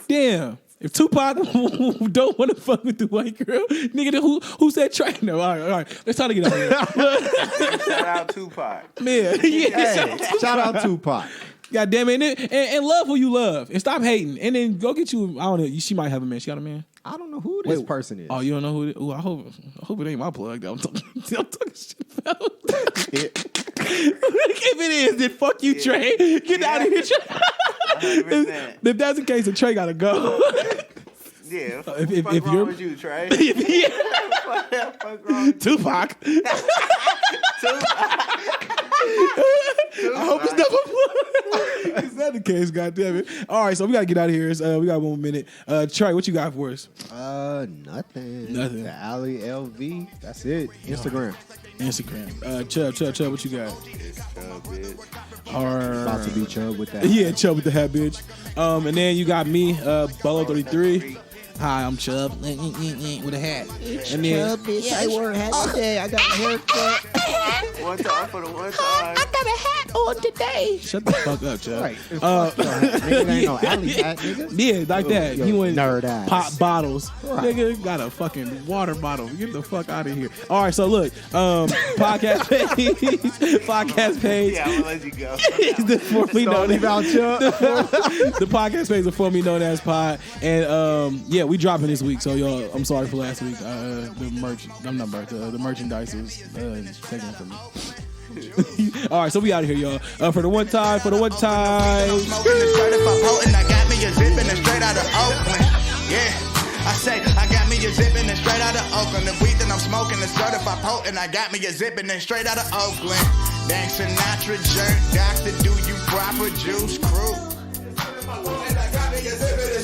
Damn. If Tupac don't want to fuck with the white girl, nigga, who said Trey? No, all right. Let's try to get out of here. Shout out Tupac. Man, yeah. Hey, shout out Tupac. God damn it. And love who you love. And stop hating. And then go get you, I don't know, she might have a man. She got a man? I don't know who this person is. Oh, you don't know who it is? Ooh, I hope it ain't my plug that I'm talking shit about. If it is, then fuck you, Trey. Get out of here, Trey. If that's the case, then Trey gotta go. Yeah. If you're with you, Trey. Tupac. I hope it's never plug. Is that the case? God damn it! All right, so we gotta get out of here. We got 1 more minute. Trey, what you got for us? Nothing. Nothing. The Alley LV. That's it. Instagram. Chubb, what you got? It's Chubb, bitch. About to be Chubb with that. Yeah, Chubb with the hat, bitch. And then you got me, Bolo33. Hi, I'm Chubb with a hat. And then Chubb, bitch. I wore a hat today. I got a haircut. One time for the one time. I got a hat on today. Shut the fuck up, Chubb. Right. Nigga, ain't no alley hat, nigga. Yeah, like that. Yo, He went nerd ass. pop bottles. Right. Nigga got a fucking water bottle. Get the fuck out of here. All right, so look, podcast page. Yeah, I'm gonna let you go. Is the formerly known as the podcast page is formerly known as Pod, and yeah, we dropping this week. So y'all, I'm sorry for last week. The merchandise was taken from me. All right, so we out of here, y'all. For the one time. Smoking the certified potent. I got me a zipping and straight out of Oakland. Yeah. I say, I got me a zipping and straight out of Oakland. The weed that I'm smoking is certified potent. I got me a zipping and straight out of Oakland. Dang Sinatra, jerk, doctor, do you proper juice crew? I got me a zipping